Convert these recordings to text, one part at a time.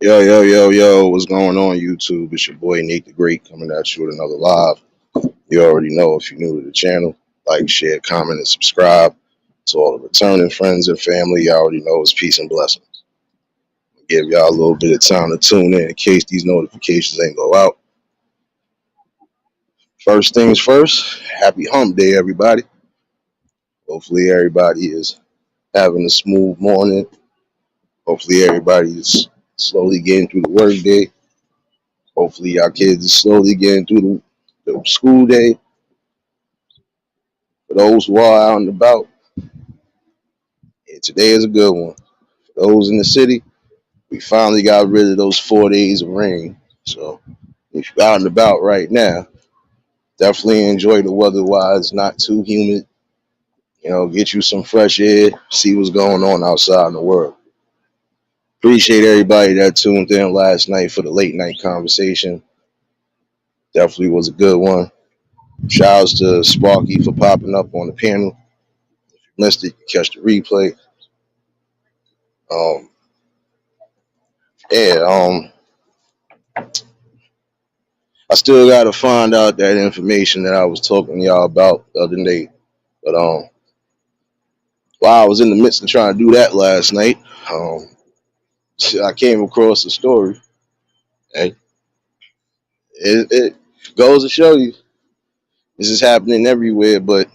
Yo, yo, yo, yo, what's going on, YouTube? It's your boy Nate the Great coming at you with another live. You already know if you're new to the channel, like, share, comment, and subscribe. To all the returning friends and family, you already know it's peace and blessings. Give y'all a little bit of time to tune in case these notifications ain't go out. First things first, happy hump day, everybody. Hopefully, everybody is having a smooth morning. Hopefully, everybody is slowly getting through the work day. Hopefully, y'all kids are slowly getting through the school day. For those who are out and about, yeah, today is a good one. For those in the city, we finally got rid of those 4 days of rain. So if you're out and about right now, definitely enjoy the weather while it's not too humid. Get you some fresh air, see what's going on outside in the world. Appreciate everybody that tuned in last night for the late night conversation. Definitely was a good one. Shouts to Sparky for popping up on the panel. If you missed it, catch the replay. Um, yeah, I still got to find out that information that I was talking to y'all about the other day. But while I was in the midst of trying to do that last night, um, I came across a story. And it goes to show you this is happening everywhere. But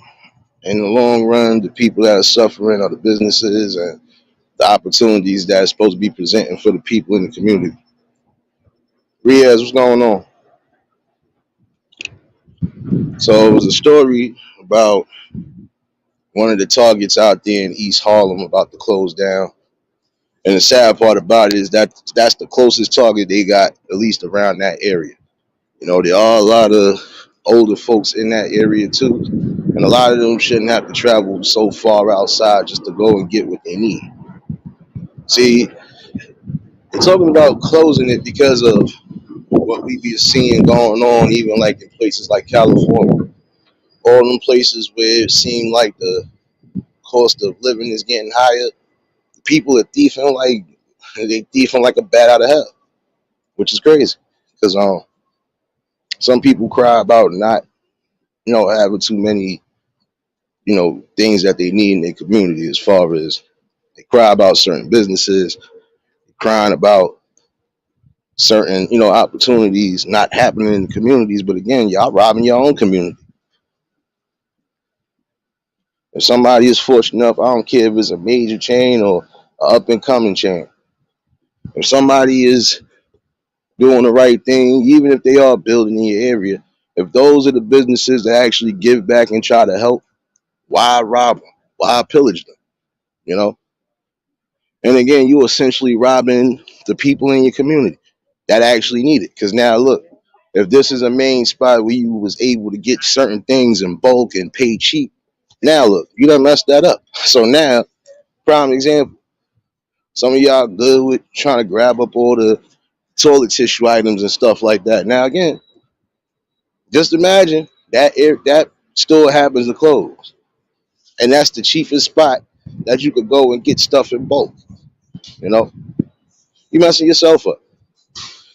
in the long run, the people that are suffering are the businesses and the opportunities that are supposed to be presenting for the people in the community. Riaz, what's going on? So it was a story about one of the targets out there in East Harlem about to close down. And the sad part about it is that that's the closest target they got, at least around that area. There are a lot of older folks in that area too, and a lot of them shouldn't have to travel so far outside just to go and get what they need. See, they're talking about closing it because of what we be seeing going on, even like in places like California, all them places where it seems like the cost of living is getting higher. People are thieving like they thieving like a bat out of hell, which is crazy because some people cry about not having too many things that they need in their community, as far as they cry about certain businesses, crying about certain opportunities not happening in the communities. But again, y'all robbing your own community. If somebody is fortunate enough, I don't care if it's a major chain or an up and coming chain, if somebody is doing the right thing, even if they are building in your area, if those are the businesses that actually give back and try to help, why rob them? Why pillage them? You know. And again, you essentially robbing the people in your community that actually need it. Because now, look, if this is a main spot where you was able to get certain things in bulk and pay cheap, now look, you done messed that up. So now, prime example, some of y'all good with trying to grab up all the toilet tissue items and stuff like that. Now again, just imagine that store happens to close, and that's the cheapest spot that you could go and get stuff in bulk. You know, you messing yourself up.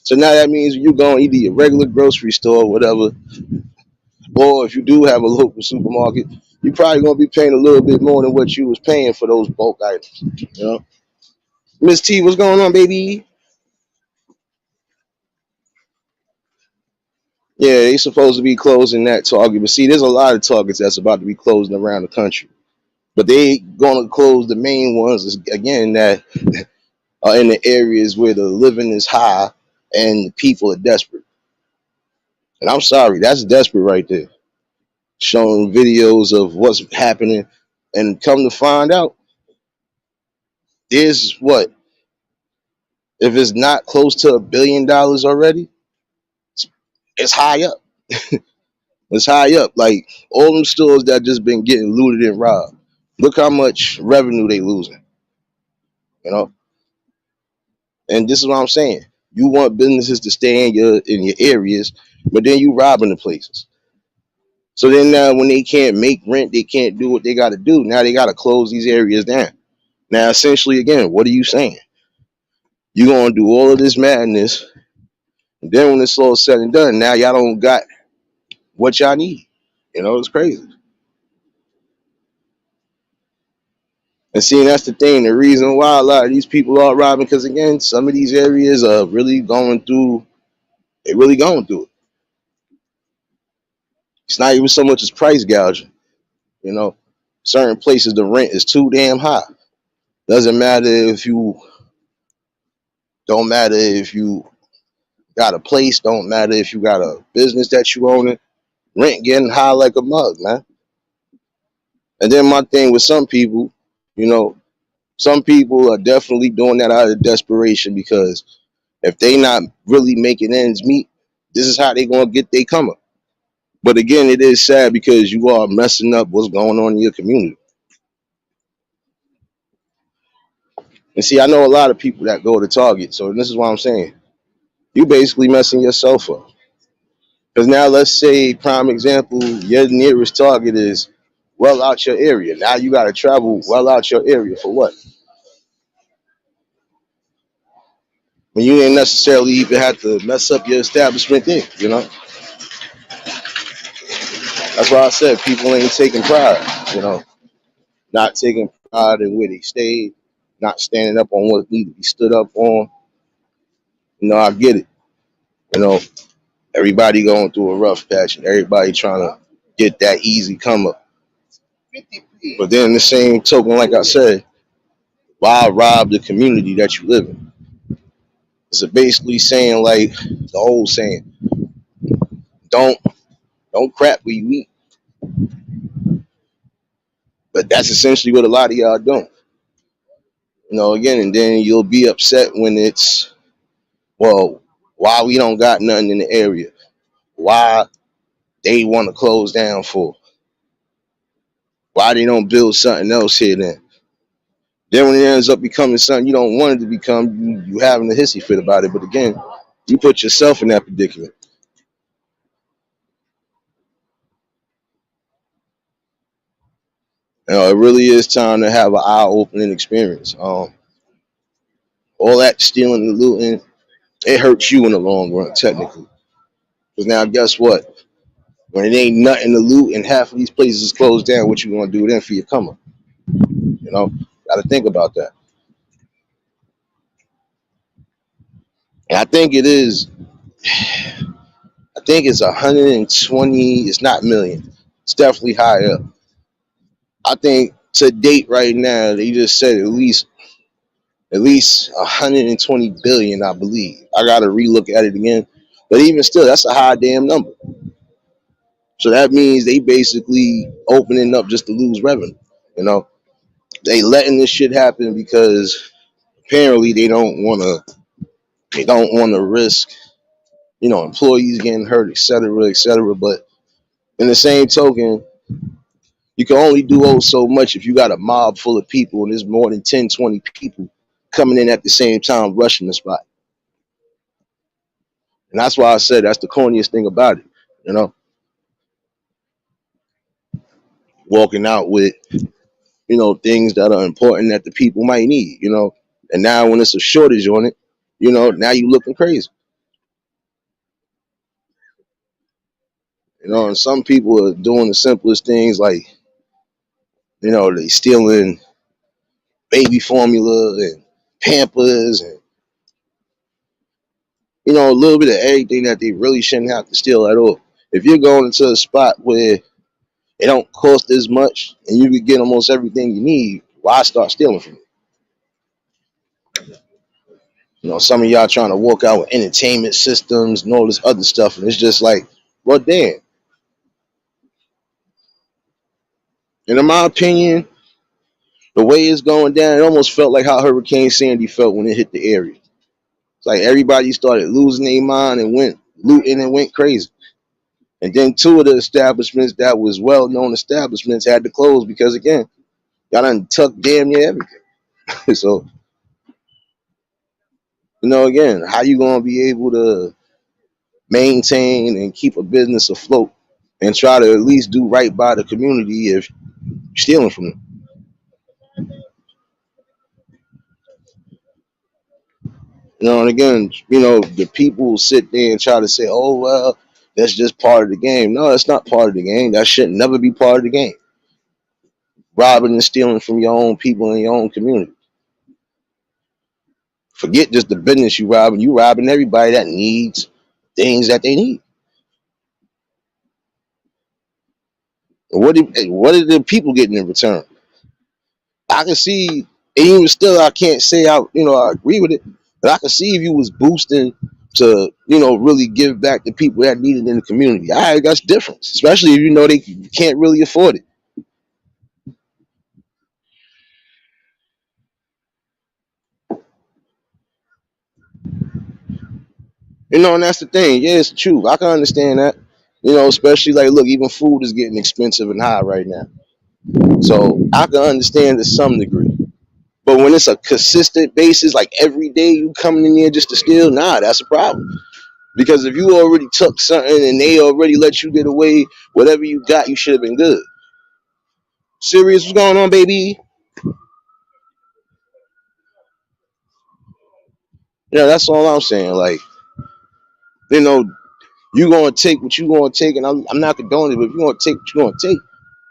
So now that means you going either your regular grocery store or whatever, or if you do have a local supermarket, you're probably gonna be paying a little bit more than what you was paying for those bulk items. You know, Miss T, what's going on, baby? Yeah, they supposed to be closing that Target, but see, there's a lot of Targets that's about to be closing around the country. But they gonna close the main ones again that are in the areas where the living is high and the people are desperate. And I'm sorry, that's desperate right there. Showing videos of what's happening, and come to find out, there's what, if it's not close to $1 billion already, it's high up. It's high up. Like all them stores that just been getting looted and robbed. Look how much revenue they losing. You know, and this is what I'm saying. You want businesses to stay in your areas, but then you robbing the places. So then now when they can't make rent, they can't do what they got to do. Now they got to close these areas down. Now essentially, again, what are you saying? You're gonna do all of this madness, and then when it's all said and done, now y'all don't got what y'all need. It's crazy. And see, that's the thing. The reason why a lot of these people are robbing, because again, some of these areas are really going through. They really going through it. It's not even so much as price gouging. You know, certain places the rent is too damn high. Doesn't matter if you don't matter if you got a place. Don't matter if you got a business that you own it. Rent getting high like a mug, man. And then my thing with some people, you know, some people are definitely doing that out of desperation because if they not really making ends meet, this is how they gonna get they come up. But again, it is sad because you are messing up what's going on in your community. And see, I know a lot of people that go to Target, so this is what I'm saying. You basically messing yourself up. Because now let's say, prime example, your nearest Target is well out your area. Now you gotta travel well out your area for what? When you didn't necessarily even have to mess up your establishment there. That's why I said people ain't taking pride, not taking pride in where they stayed, not standing up on what needs to be stood up on. I get it. You know, everybody going through a rough patch and everybody trying to get that easy come up. But then the same token, like I said, why rob the community that you live in? It's basically saying like the old saying, don't don't crap where you eat. But that's essentially what a lot of y'all are doing. Again, and then you'll be upset when it's, well, why we don't got nothing in the area? Why they want to close down for? Why they don't build something else here then? Then when it ends up becoming something you don't want it to become, you having a hissy fit about it. But again, you put yourself in that predicament. It really is time to have an eye-opening experience. All that stealing and looting, it hurts you in the long run, technically. Because now, guess what? When it ain't nothing to loot and half of these places is closed down, what you gonna do then for your come up? Got to think about that. And I think it is. I think it's 120. It's not million. It's definitely high up. I think to date right now they just said at least 120 billion. I believe. I gotta relook at it again. But even still, that's a high damn number. So that means they basically opening up just to lose revenue. You know, they letting this shit happen because apparently they don't want to risk, employees getting hurt, et cetera, et cetera. But in the same token, you can only do so much if you got a mob full of people and there's more than 10, 20 people coming in at the same time rushing the spot. And that's why I said that's the corniest thing about it. You know, walking out with, things that are important that the people might need. And now when it's a shortage on it, now you looking crazy. And some people are doing the simplest things like, they stealing baby formula and Pampers and a little bit of everything that they really shouldn't have to steal at all. If you're going into a spot where it don't cost as much and you can get almost everything you need, why start stealing from it? Some of y'all trying to walk out with entertainment systems and all this other stuff, and it's just like, well, damn. And in my opinion, the way it's going down, it almost felt like how Hurricane Sandy felt when it hit the area. It's like everybody started losing their mind and went looting and went crazy. And then two of the establishments that was well-known establishments had to close because, again, y'all done took damn near everything. So, again, how you going to be able to maintain and keep a business afloat and try to at least do right by the community if you're stealing from them? And again, the people sit there and try to say, "Oh well, that's just part of the game." No, that's not part of the game. That should never be part of the game. Robbing and stealing from your own people in your own community. Forget just the business you robbing. You robbing everybody that needs things that they need. What are the people getting in return? I can see, and even still, I can't say I agree with it, but I can see if you was boosting to really give back to people that need it in the community. All right, that's different, especially if they can't really afford it. And that's the thing. Yeah, it's true. I can understand that. Especially like, look, even food is getting expensive and high right now. So I can understand to some degree. But when it's a consistent basis, like every day you coming in here just to steal, nah, that's a problem. Because if you already took something and they already let you get away, whatever you got, you should have been good. Serious, what's going on, baby? That's all I'm saying. Like, you know, you gonna take what you gonna take, and I'm not condoning it, but if you gonna take what you gonna take,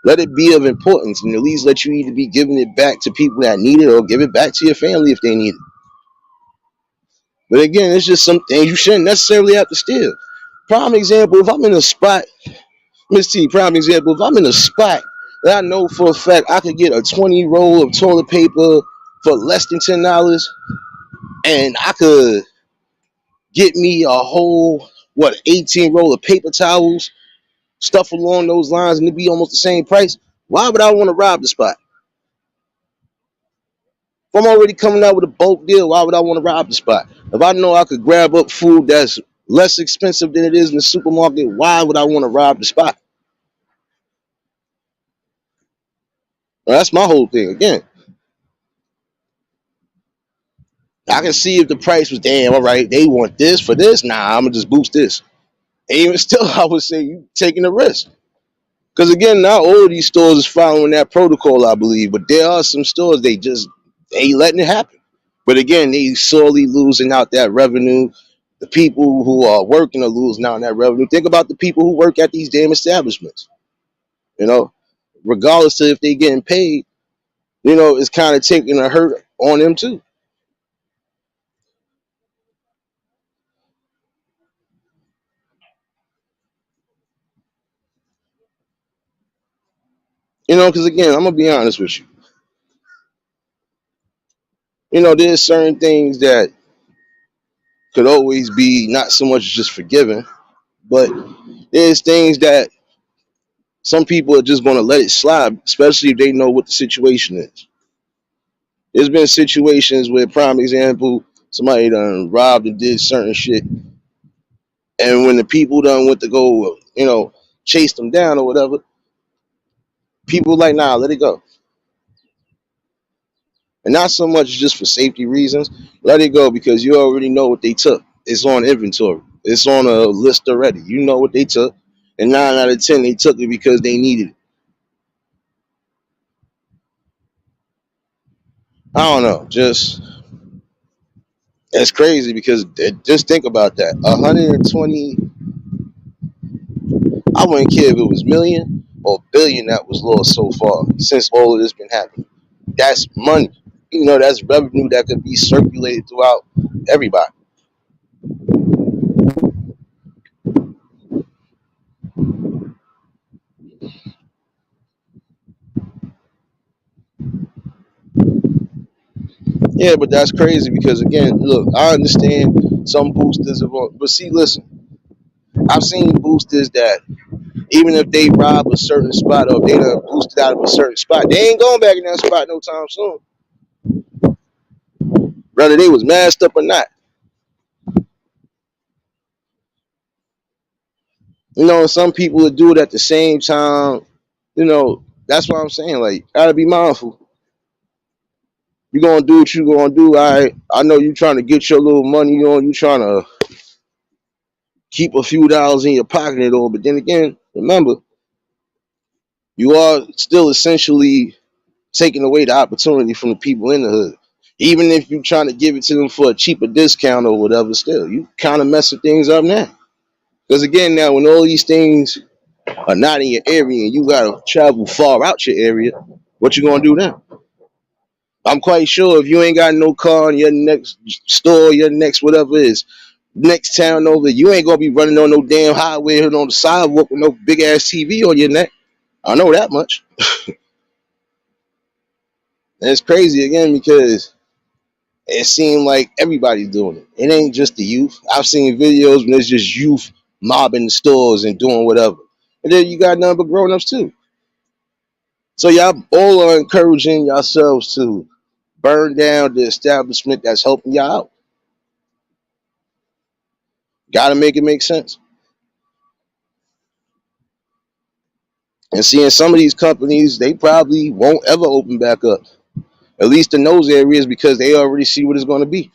let it be of importance, and at least let you either be giving it back to people that need it, or give it back to your family if they need it. But again, it's just some things you shouldn't necessarily have to steal. Prime example: if I'm in a spot, Miss T. Prime example: if I'm in a spot that I know for a fact I could get a 20 roll of toilet paper for less than $10, and I could get me a whole 18 roll of paper towels, stuff along those lines, and it'd be almost the same price. Why would I want to rob the spot? If I'm already coming out with a bulk deal, why would I want to rob the spot? If I know I could grab up food that's less expensive than it is in the supermarket, why would I want to rob the spot? Well, that's my whole thing. Again, I can see if the price was damn all right. They want this for this. Nah, I'm gonna just boost this. And even still, I would say you taking a risk. Because again, not all of these stores is following that protocol, I believe. But there are some stores they ain't letting it happen. But again, they sorely losing out that revenue. The people who are working are losing out on that revenue. Think about the people who work at these damn establishments. You know, regardless of if they getting paid, it's kind of taking a hurt on them too. Because again, I'm gonna be honest with you. There's certain things that could always be not so much just forgiven, but there's things that some people are just going to let it slide, especially if they know what the situation is. There's been situations where, prime example, somebody done robbed and did certain shit, and when the people done went to go, chase them down or whatever, people like, nah, let it go. And not so much just for safety reasons, let it go because you already know what they took. It's on inventory. It's on a list already. You know what they took, and 9 out of 10 they took it because they needed it. I don't know, just it's crazy because just think about that. 120. I wouldn't care if it was million or billion that was lost so far since all of this been happening. That's money. That's revenue that could be circulated throughout everybody. Yeah, but that's crazy because again, look, I understand some boosters are but see, listen, I've seen boosters that even if they rob a certain spot or if they done boosted out of a certain spot, they ain't going back in that spot no time soon. Whether they was masked up or not. Some people would do it at the same time. That's what I'm saying. Like, gotta be mindful. You gonna do what you gonna do. I know you trying to get your little money on. You trying to keep a few dollars in your pocket and all. But then again, remember, you are still essentially taking away the opportunity from the people in the hood. Even if you're trying to give it to them for a cheaper discount or whatever, still, you kind of messing things up now. Because again, now when all these things are not in your area and you gotta travel far out your area, what you gonna do now? I'm quite sure if you ain't got no car in your next store, your next whatever is next town over, you ain't gonna be running on no damn highway or on the sidewalk with no big ass TV on your neck. I know that much. And it's crazy again because it seemed like everybody's doing it. It ain't just the youth. I've seen videos when it's just youth mobbing the stores and doing whatever. And then you got nothing but grown-ups too. So y'all all are encouraging yourselves to burn down the establishment that's helping y'all out. Gotta make it make sense. And seeing some of these companies, they probably won't ever open back up. At least in those areas because they already see what it's going to be.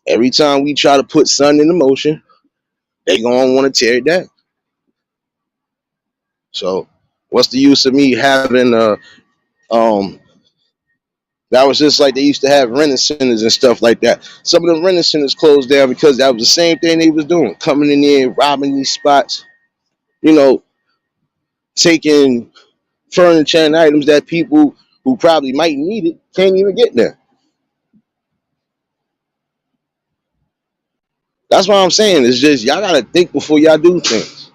Every time we try to put something into motion, they gonna want to tear it down. So, what's the use of me having um that was just like they used to have renting centers and stuff like that. Some of the renting centers closed down because that was the same thing they was doing, coming in there, robbing these spots, you know, taking furniture and items that people who probably might need it can't even get there. That's what I'm saying. It's just y'all gotta think before y'all do things.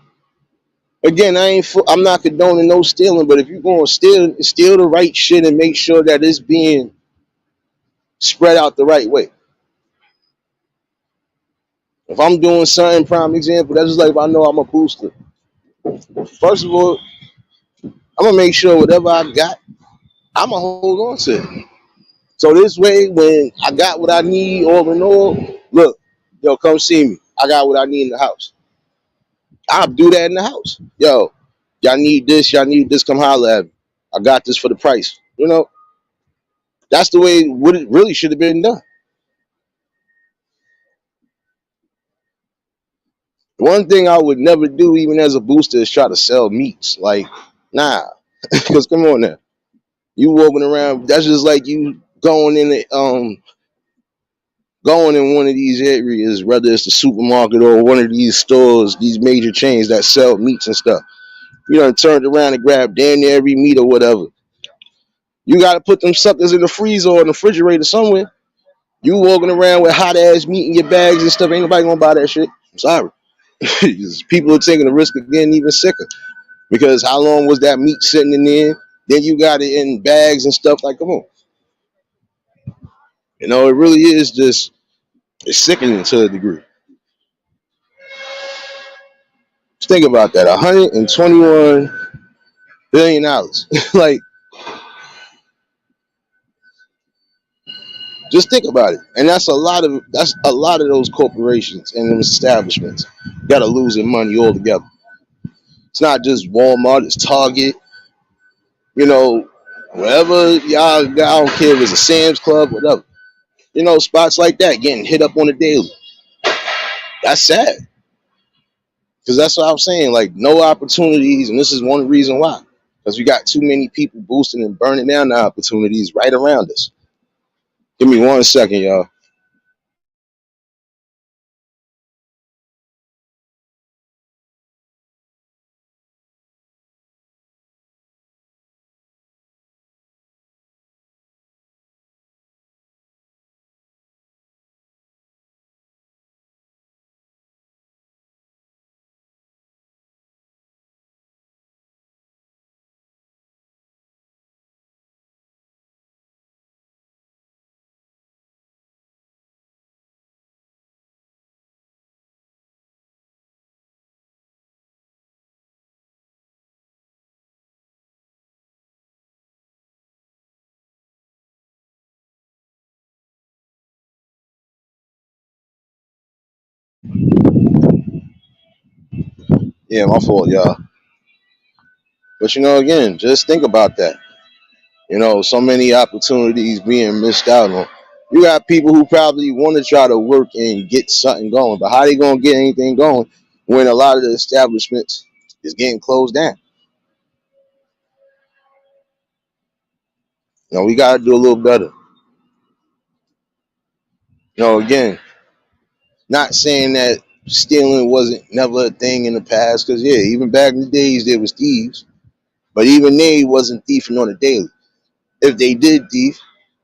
Again, I'm not condoning no stealing, but if you're going to steal the right shit and make sure that it's being spread out the right way. If I'm doing something, prime example, that's just like if I know I'm a booster. First of all, I'm gonna make sure whatever I got, I'm gonna hold on to it. So this way, when I got what I need, all in all, look, yo, come see me. I got what I need in the house. I'll do that in the house. Yo, y'all need this, come holler at me. I got this for the price. That's the way what it really should have been done. One thing I would never do, even as a booster, is try to sell meats. Like, nah, because come on now, you walking around. That's just like you going in one of these areas, whether it's the supermarket or one of these stores, these major chains that sell meats and stuff. You done turned around and grabbed damn near every meat or whatever. You got to put them suckers in the freezer or in the refrigerator somewhere. You walking around with hot ass meat in your bags and stuff. Ain't nobody gonna buy that shit. I'm sorry. People are taking the risk of getting even sicker. Because how long was that meat sitting in there? Then you got it in bags and stuff. Like, come on. It really is just it's sickening to a degree. Just think about that. $121 billion. Like, just think about it. And that's a lot of those corporations and those establishments gotta losing money altogether. It's not just Walmart, it's Target, you know, wherever y'all got, I don't care if it's a Sam's Club, whatever. Spots like that getting hit up on a daily. That's sad. Because that's what I'm saying. Like, no opportunities, and this is one reason why. Because we got too many people boosting and burning down the opportunities right around us. Give me 1 second, y'all. Yeah, my fault, y'all. But again, just think about that. So many opportunities being missed out on. You got people who probably want to try to work and get something going, but how they gonna get anything going when a lot of the establishments is getting closed down? We gotta do a little better. Again, not saying that stealing wasn't never a thing in the past, because yeah, even back in the days there was thieves, but even they wasn't thieving on the daily. If they did thief,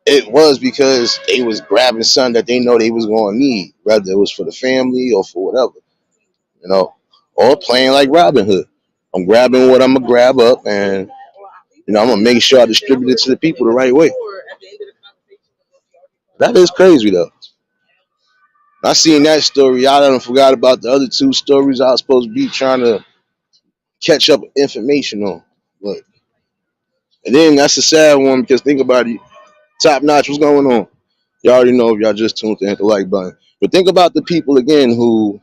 it was because they was grabbing something that they know they was going to need, whether it was for the family or for whatever, you know, or playing like Robin Hood. I'm grabbing what I'm gonna grab up, and I'm gonna make sure I distribute it to the people the right way. That is crazy though. I seen that story. I done forgot about the other two stories I was supposed to be trying to catch up information on. But and then that's a sad one because think about it. Top notch, what's going on? Y'all already know if y'all just tuned to hit the like button. But think about the people again who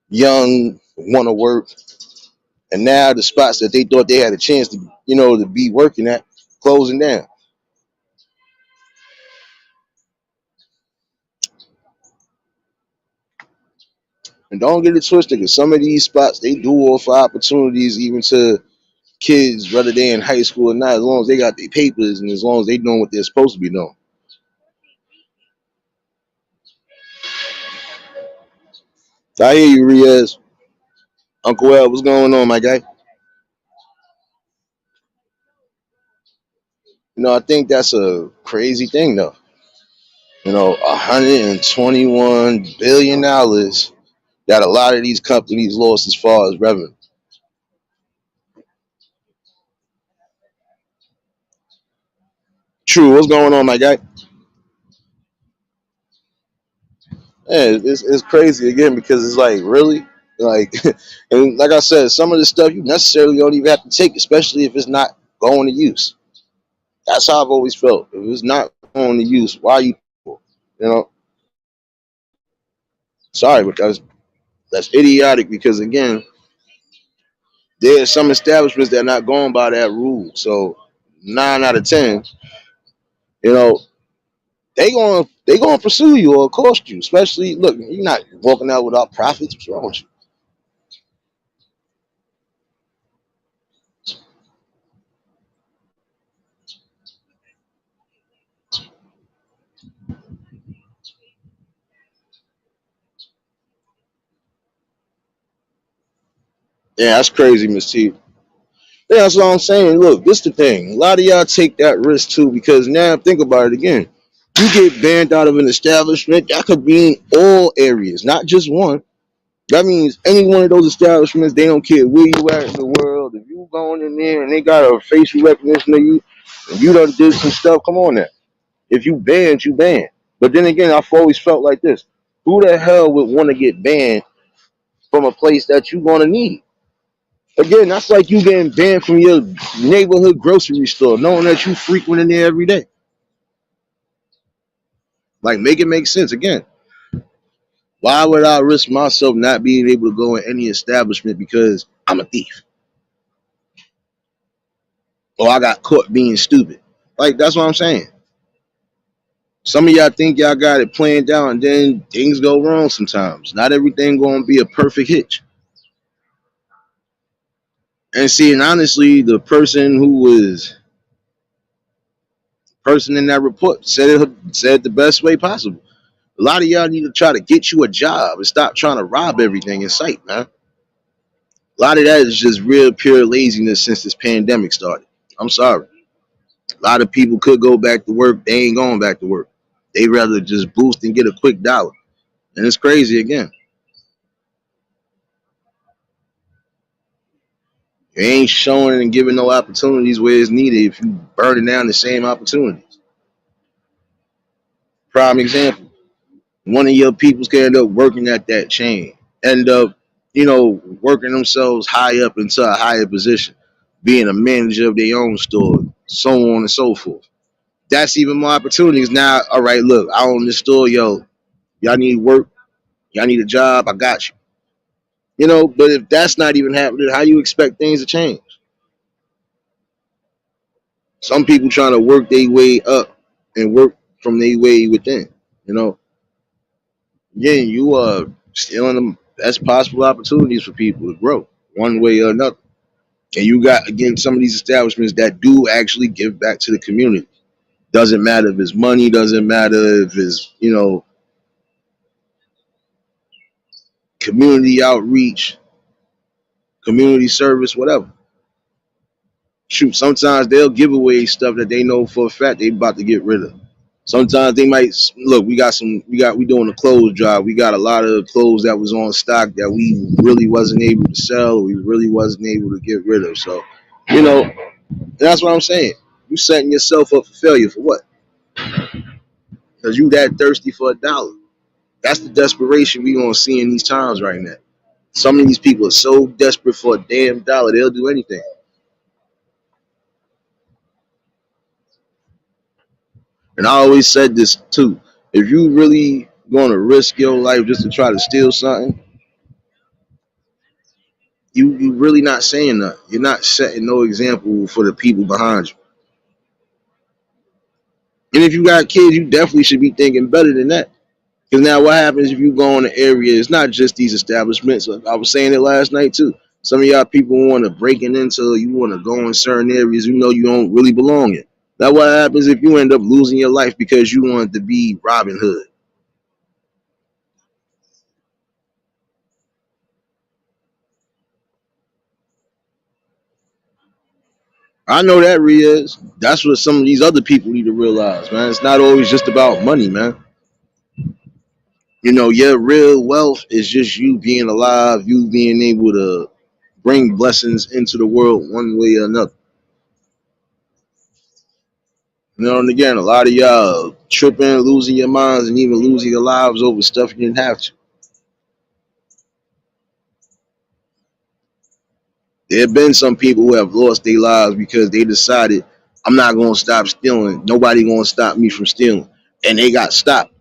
young want to work, and now the spots that they thought they had a chance to, to be working at, closing down. And don't get it twisted, because some of these spots they do offer opportunities even to kids, whether they're in high school or not, as long as they got their papers and as long as they doing what they're supposed to be doing. I hear you, Riaz. Uncle L, what's going on, my guy? I think that's a crazy thing, though. $121 billion that a lot of these companies lost as far as revenue. True, what's going on, my guy? Yeah, it's crazy again because it's like really like, and like I said, some of the stuff you necessarily don't even have to take, especially if it's not going to use. That's how I've always felt. If it's not going to use, why are you? You know, sorry, but that's idiotic because again, there's some establishments that are not going by that rule. So 9 out of 10, you know, they gonna pursue you or cost you. Especially, look, you're not walking out without profits. What's wrong with you? Yeah, that's crazy, Miss T. Yeah, that's what I'm saying. Look, this the thing. A lot of y'all take that risk too because now think about it again. You get banned out of an establishment, that could be in all areas, not just one. That means any one of those establishments, they don't care where you at in the world. If you going in there and they got a facial recognition of you, and you done did some stuff, come on now. If you banned, you banned. But then again, I've always felt like this. Who the hell would want to get banned from a place that you gonna need? Again, that's like you getting banned from your neighborhood grocery store, knowing that you frequent in there every day. Like, make it make sense. Again, why would I risk myself not being able to go in any establishment because I'm a thief or I got caught being stupid? Like, that's what I'm saying. Some of y'all think y'all got it planned out, and then things go wrong sometimes. Not everything gonna be a perfect hitch. And see, and honestly, the person in that report said the best way possible. A lot of y'all need to try to get you a job and stop trying to rob everything in sight, man. A lot of that is just real pure laziness since this pandemic started. I'm sorry. A lot of people could go back to work. They ain't going back to work. They rather just boost and get a quick dollar. And it's crazy again. You ain't showing and giving no opportunities where it's needed if you burning down the same opportunities. Prime example. One of your peoples can end up working at that chain. End up, working themselves high up into a higher position, being a manager of their own store, so on and so forth. That's even more opportunities. Now, all right, look, I own this store, yo. Y'all need work, y'all need a job, I got you. But if that's not even happening, how you expect things to change? Some people trying to work their way up and work from their way within. You know, Again, you are stealing the best possible opportunities for people to grow one way or another. And you got again some of these establishments that do actually give back to the community. Doesn't matter if it's money, doesn't matter if it's, community outreach, community service, whatever. Shoot, sometimes they'll give away stuff that they know for a fact they about to get rid of. Sometimes they might look. We doing a clothes drive. We got a lot of clothes that was on stock that we really wasn't able to sell. We really wasn't able to get rid of. So, you know, that's what I'm saying. You setting yourself up for failure for what? Because you that thirsty for a dollar. That's the desperation we gonna see in these times right now. Some of these people are so desperate for a damn dollar, they'll do anything. And I always said this too. If you really gonna risk your life just to try to steal something, you really not saying nothing. You're not setting no example for the people behind you. And if you got kids, you definitely should be thinking better than that. Because now, what happens if you go in the area? It's not just these establishments. I was saying it last night too. Some of y'all people want to breaking into. You want to go in certain areas you know you don't really belong in. Now, what happens if you end up losing your life because you wanted to be Robin Hood? I know that, Riaz. That's what some of these other people need to realize, man. It's not always just about money, man. Your real wealth is just you being alive, you being able to bring blessings into the world one way or another. And again, a lot of y'all tripping, losing your minds, and even losing your lives over stuff you didn't have to. There have been some people who have lost their lives because they decided, I'm not going to stop stealing. Nobody going to stop me from stealing. And they got stopped,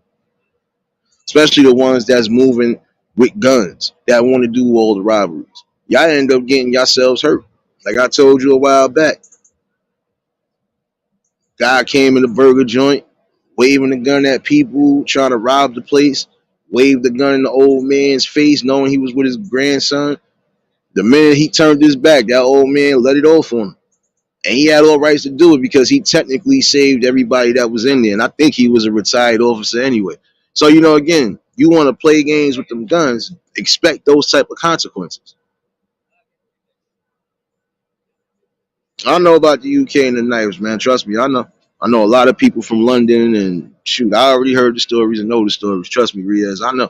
especially the ones that's moving with guns that want to do all the robberies. Y'all end up getting yourselves hurt. Like I told you a while back, guy came in the burger joint, waving the gun at people, trying to rob the place, waved the gun in the old man's face, knowing he was with his grandson. The minute he turned his back, that old man let it off on him. And he had all rights to do it because he technically saved everybody that was in there. And I think he was a retired officer anyway. So, again, you want to play games with them guns, expect those type of consequences. I know about the UK and the knives, man. Trust me, I know. I know a lot of people from London, and shoot, I already heard the stories and know the stories. Trust me, Riaz, I know.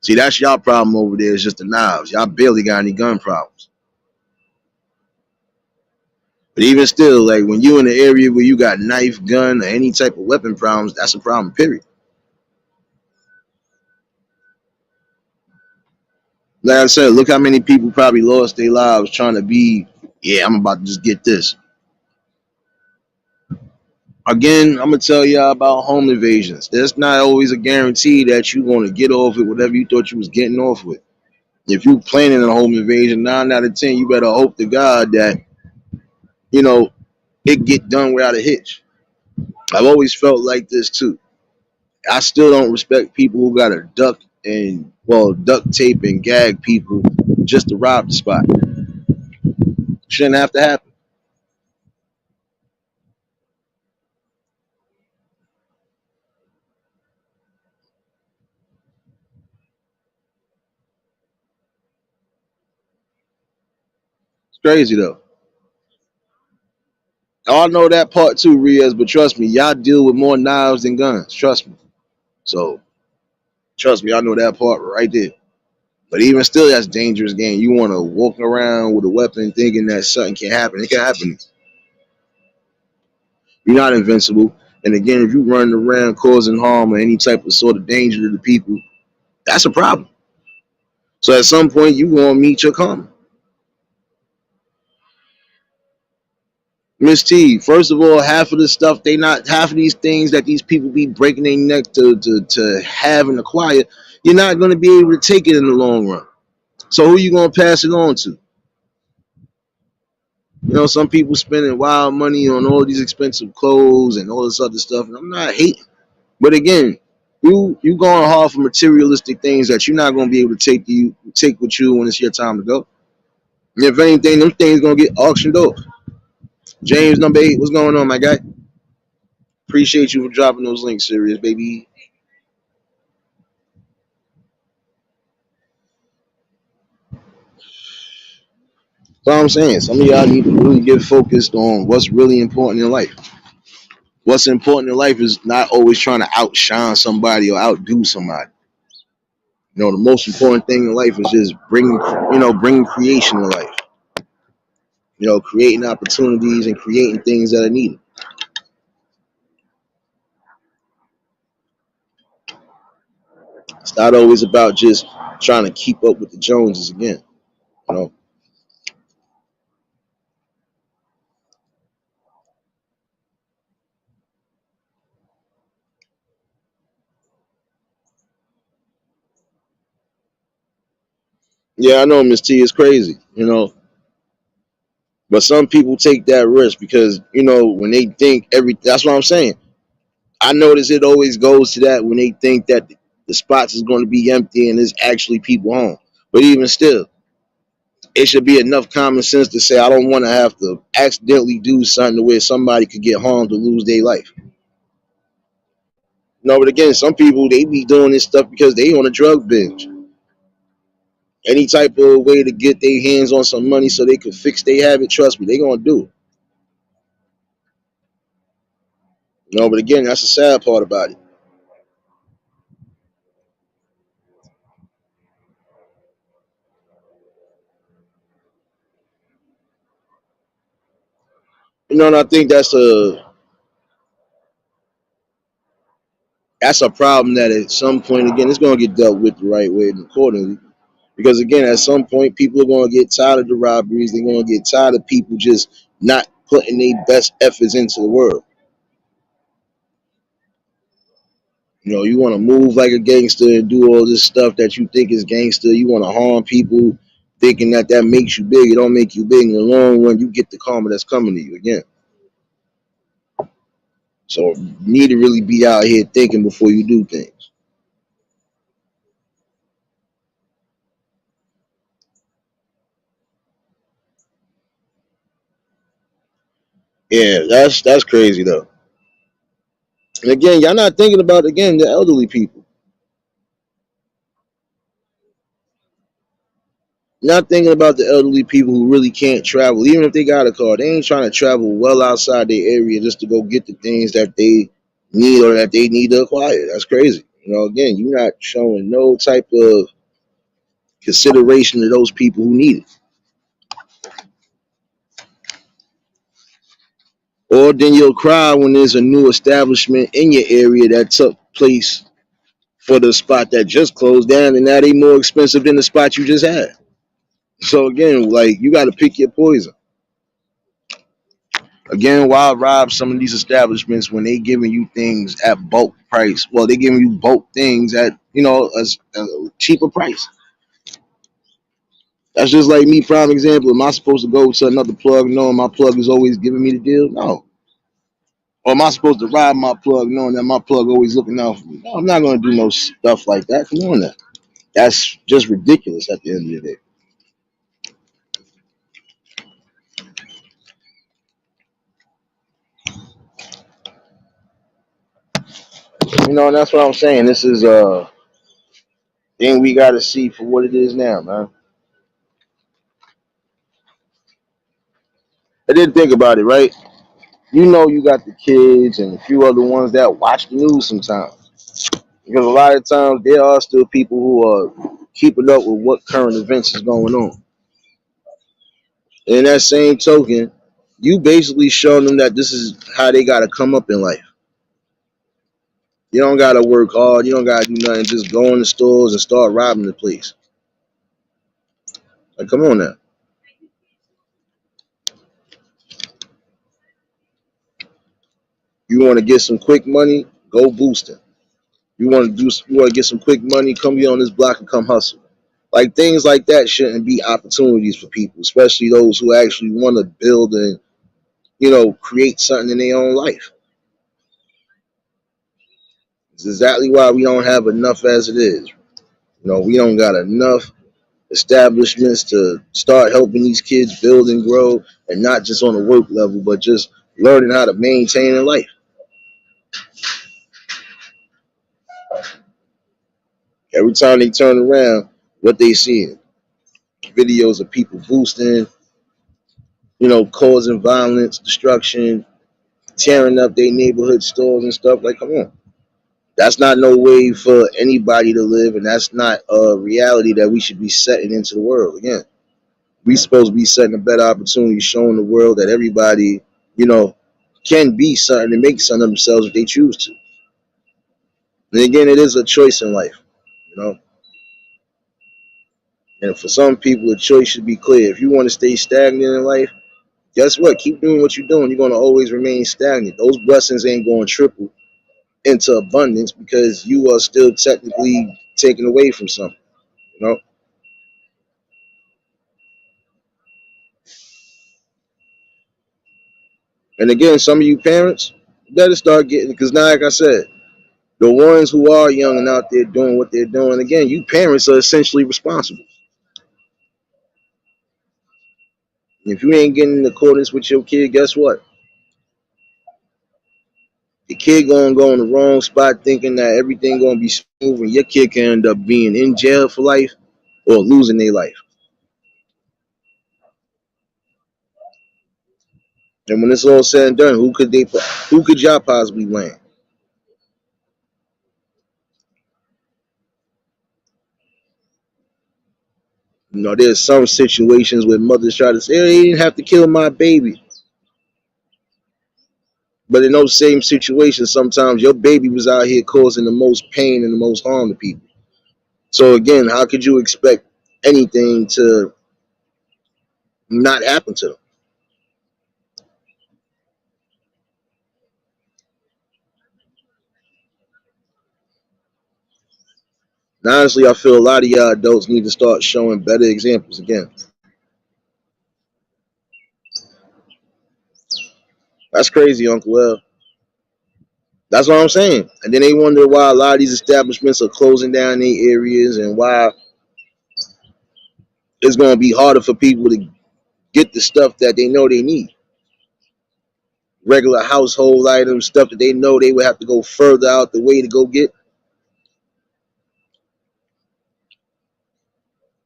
See, that's y'all problem over there. Is just the knives. Y'all barely got any gun problems. But even still, like when you in the area where you got knife, gun, or any type of weapon problems, that's a problem. Period. Like I said, look how many people probably lost their lives trying to be. Yeah, I'm about to just get this. Again, I'm gonna tell y'all about home invasions. There's not always a guarantee that you're gonna get off with whatever you thought you was getting off with. If you planning a home invasion, 9 out of 10, you better hope to God that you know it get done without a hitch. I've always felt like this too. I still don't respect people who got to duct tape and gag people just to rob the spot. Shouldn't have to happen. It's crazy though. I know that part too, Riaz, but trust me, y'all deal with more knives than guns. Trust me. So trust me, I know that part right there. But even still, that's a dangerous game. You want to walk around with a weapon thinking that something can happen. It can happen. You're not invincible. And again, if you run around causing harm or any type of sort of danger to the people, that's a problem. So at some point, you gonna meet your karma. Miss T, first of all, half of the stuff they not half of these things that these people be breaking their neck to have and acquire, you're not gonna be able to take it in the long run. So who you gonna pass it on to? Some people spending wild money on all these expensive clothes and all this other stuff, and I'm not hating. But again, you going hard for materialistic things that you're not gonna be able to take with you when it's your time to go. And if anything, them things gonna get auctioned off. James number 8, what's going on, my guy? Appreciate you for dropping those links, serious baby. So I'm saying some of y'all need to really get focused on what's really important in life. What's important in life is not always trying to outshine somebody or outdo somebody. The most important thing in life is just bringing creation to life. Creating opportunities and creating things that are needed. It's not always about just trying to keep up with the Joneses again. You know. Yeah, I know Miss T is crazy. But some people take that risk because when they think every. That's what I'm saying. I notice it always goes to that when they think that the spots is going to be empty and there's actually people home. But even still, it should be enough common sense to say I don't want to have to accidentally do something where somebody could get harmed or lose their life. No, but again, some people they be doing this stuff because they on a drug binge. Any type of way to get their hands on some money so they could fix their habit, trust me, they gonna do it. But again, that's the sad part about it. And I think that's a problem that at some point again it's gonna get dealt with the right way and accordingly. Because again, at some point, people are going to get tired of the robberies. They're going to get tired of people just not putting their best efforts into the world. You want to move like a gangster and do all this stuff that you think is gangster. You want to harm people, thinking that makes you big. It don't make you big in the long run. You get the karma that's coming to you again. So you need to really be out here thinking before you do things. Yeah, that's crazy though. And again, y'all not thinking about again the elderly people. Not thinking about the elderly people who really can't travel, even if they got a car. They ain't trying to travel well outside their area just to go get the things that they need or that they need to acquire. That's crazy. Again, you're not showing no type of consideration to those people who need it. Or then you'll cry when there's a new establishment in your area that took place for the spot that just closed down, and now they more expensive than the spot you just had. So again, like you got to pick your poison. Again, why rob some of these establishments when they giving you things at bulk price? Well, they giving you bulk things at a cheaper price. That's just like me. Prime example. Am I supposed to go to another plug knowing my plug is always giving me the deal? No. Or am I supposed to rob my plug knowing that my plug always looking out for me? No, I'm not going to do no stuff like that. Come on now. That's just ridiculous at the end of the day. And that's what I'm saying. This is a thing we got to see for what it is now, man. I didn't think about it, right? You got the kids and a few other ones that watch the news sometimes. Because a lot of times there are still people who are keeping up with what current events is going on. And in that same token, you basically showing them that this is how they gotta come up in life. You don't gotta work hard, you don't gotta do nothing, just go in the stores and start robbing the place. Like come on now. You wanna get some quick money, go boosting. You wanna get some quick money, come be on this block and come hustle. Like things like that shouldn't be opportunities for people, especially those who actually want to build and create something in their own life. It's exactly why we don't have enough as it is. We don't got enough establishments to start helping these kids build and grow, and not just on a work level, but just learning how to maintain in life. Every time they turn around, what they seeing? Videos of people boosting, causing violence, destruction, tearing up their neighborhood stores and stuff. Like, come on. That's not no way for anybody to live, and that's not a reality that we should be setting into the world. Again, we supposed to be setting a better opportunity, showing the world that everybody, you know, can be something and make something of themselves if they choose to. And again, it is a choice in life, you know. And for some people, the choice should be clear. If you want to stay stagnant in life, guess what? Keep doing what you're doing. You're going to always remain stagnant. Those blessings ain't going to triple into abundance because you are still technically taken away from something, you know. And again, some of you parents better start getting, because now, like I said, the ones who are young and out there doing what they're doing, again, you parents are essentially responsible. If you ain't getting in accordance with your kid, guess what? The kid gonna go in the wrong spot thinking that everything gonna be smooth, and your kid can end up being in jail for life or losing their life. And when it's all said and done, who could y'all possibly blame? There's some situations where mothers try to say, "Hey, they didn't have to kill my baby," but in those same situations, sometimes your baby was out here causing the most pain and the most harm to people. So again, how could you expect anything to not happen to them? And honestly, I feel a lot of y'all adults need to start showing better examples again. That's crazy, Uncle L. That's what I'm saying. And then they wonder why a lot of these establishments are closing down their areas and why it's going to be harder for people to get the stuff that they know they need. Regular household items, stuff that they know they would have to go further out the way to go get.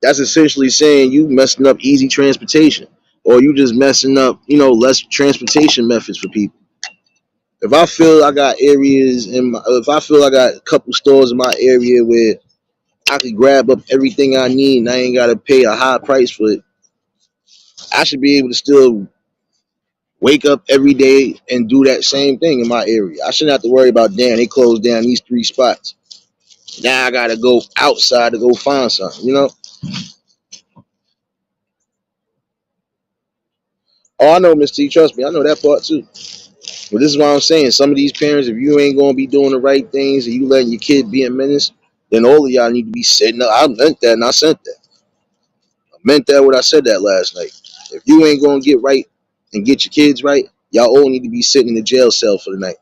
That's essentially saying you messing up easy transportation, or you just messing up, less transportation methods for people. If I feel I got areas if I feel I got a couple stores in my area where I could grab up everything I need and I ain't gotta pay a high price for it, I should be able to still wake up every day and do that same thing in my area. I shouldn't have to worry about, damn, they closed down these three spots. Now I gotta go outside to go find something. Oh, I know, Miss T, trust me, I know that part too. But this is what I'm saying. Some of these parents, if you ain't gonna be doing the right things and you letting your kid be a menace, then all of y'all need to be sitting up. I meant that and I sent that. I meant that when I said that last night. If you ain't gonna get right and get your kids right, y'all all need to be sitting in the jail cell for the night.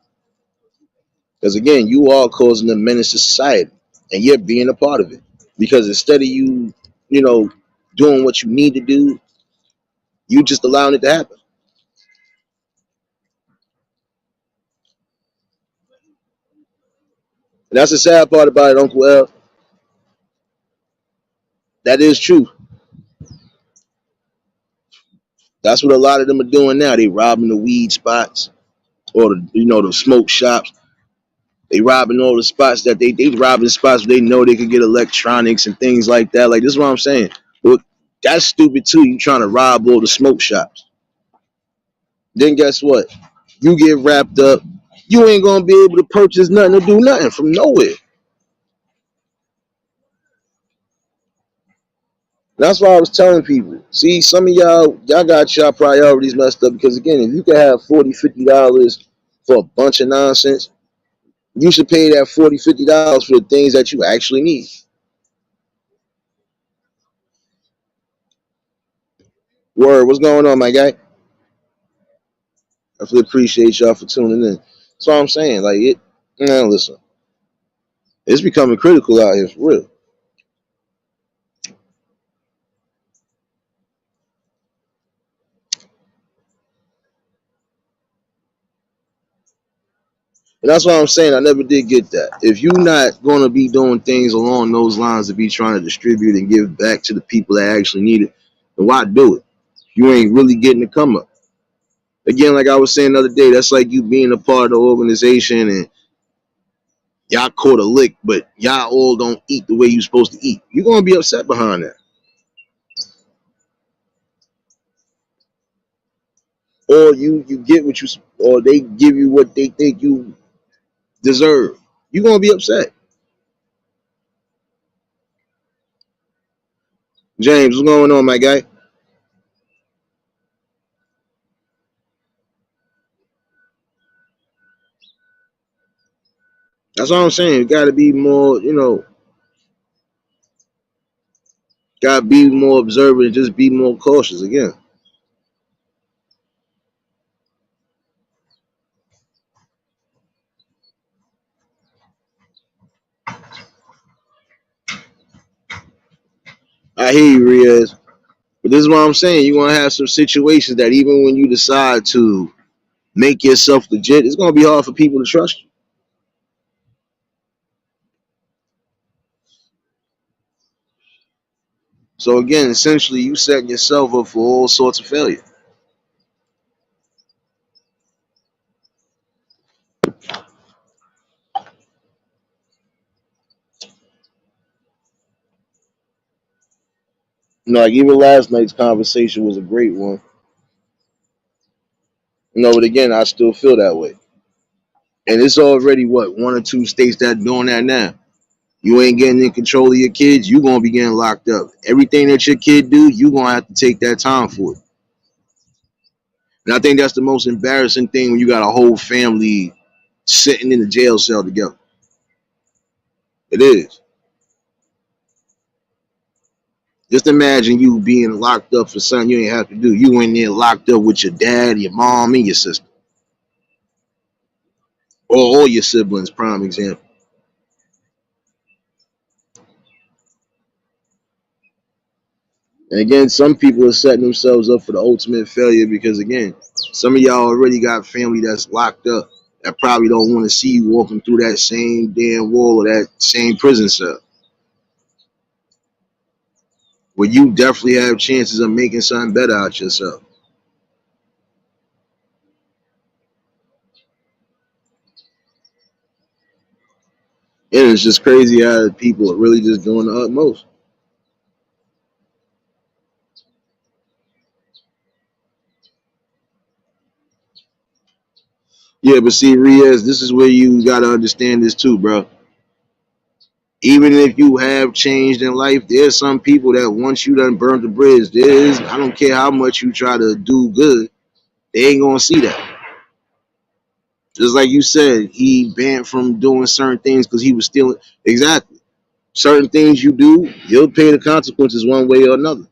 Because again, you are causing a menace to society, and you're being a part of it. Because instead of you, doing what you need to do, you just allowing it to happen. And that's the sad part about it, Uncle L. That is true. That's what a lot of them are doing now. They robbing the weed spots or the smoke shops. They robbing all the spots that they robbing spots where they know they could get electronics and things like that. Like, this is what I'm saying. Well, that's stupid too. You trying to rob all the smoke shops. Then guess what? You get wrapped up. You ain't gonna be able to purchase nothing or do nothing from nowhere. That's why I was telling people. See, some of y'all got y'all priorities messed up because again, if you can have $40, $50 for a bunch of nonsense, you should pay that $40, $50 for the things that you actually need. Word, what's going on, my guy? I really appreciate y'all for tuning in. That's what I'm saying. Like it, man. Listen, it's becoming critical out here for real. And that's what I'm saying. I never did get that. If you're not going to be doing things along those lines to be trying to distribute and give back to the people that actually need it, then why do it? You ain't really getting to come up. Again, like I was saying the other day, that's like you being a part of the organization and y'all caught a lick, but y'all all don't eat the way you're supposed to eat. You're going to be upset behind that. Or you get what you, or they give you what they think you deserve. You're going to be upset. James, what's going on, my guy? That's all I'm saying. You got to be more, got to be more observant and just be more cautious again. I hear you, Riaz. But this is what I'm saying. You're going to have some situations that even when you decide to make yourself legit, it's going to be hard for people to trust you. So again, essentially, you setting yourself up for all sorts of failure. Like even last night's conversation was a great one. But again, I still feel that way. And it's already what, one or two states that doing that now. You ain't getting in control of your kids, you gonna be getting locked up. Everything that your kid do, you gonna have to take that time for it. And I think that's the most embarrassing thing when you got a whole family sitting in the jail cell together. It is. Just imagine you being locked up for something you ain't have to do. You in there locked up with your dad, your mom, and your sister. Or all your siblings, prime example. And again, some people are setting themselves up for the ultimate failure because again, some of y'all already got family that's locked up that probably don't want to see you walking through that same damn wall or that same prison cell. Where you definitely have chances of making something better out yourself. And it's just crazy how people are really just doing the utmost. Yeah, but see, Riaz, this is where you gotta understand this too, bro. Even if you have changed in life, there's some people that once you done burnt the bridge, I don't care how much you try to do good, they ain't gonna see that. Just like you said, he banned from doing certain things because he was stealing. Exactly. Certain things you do, you'll pay the consequences one way or another.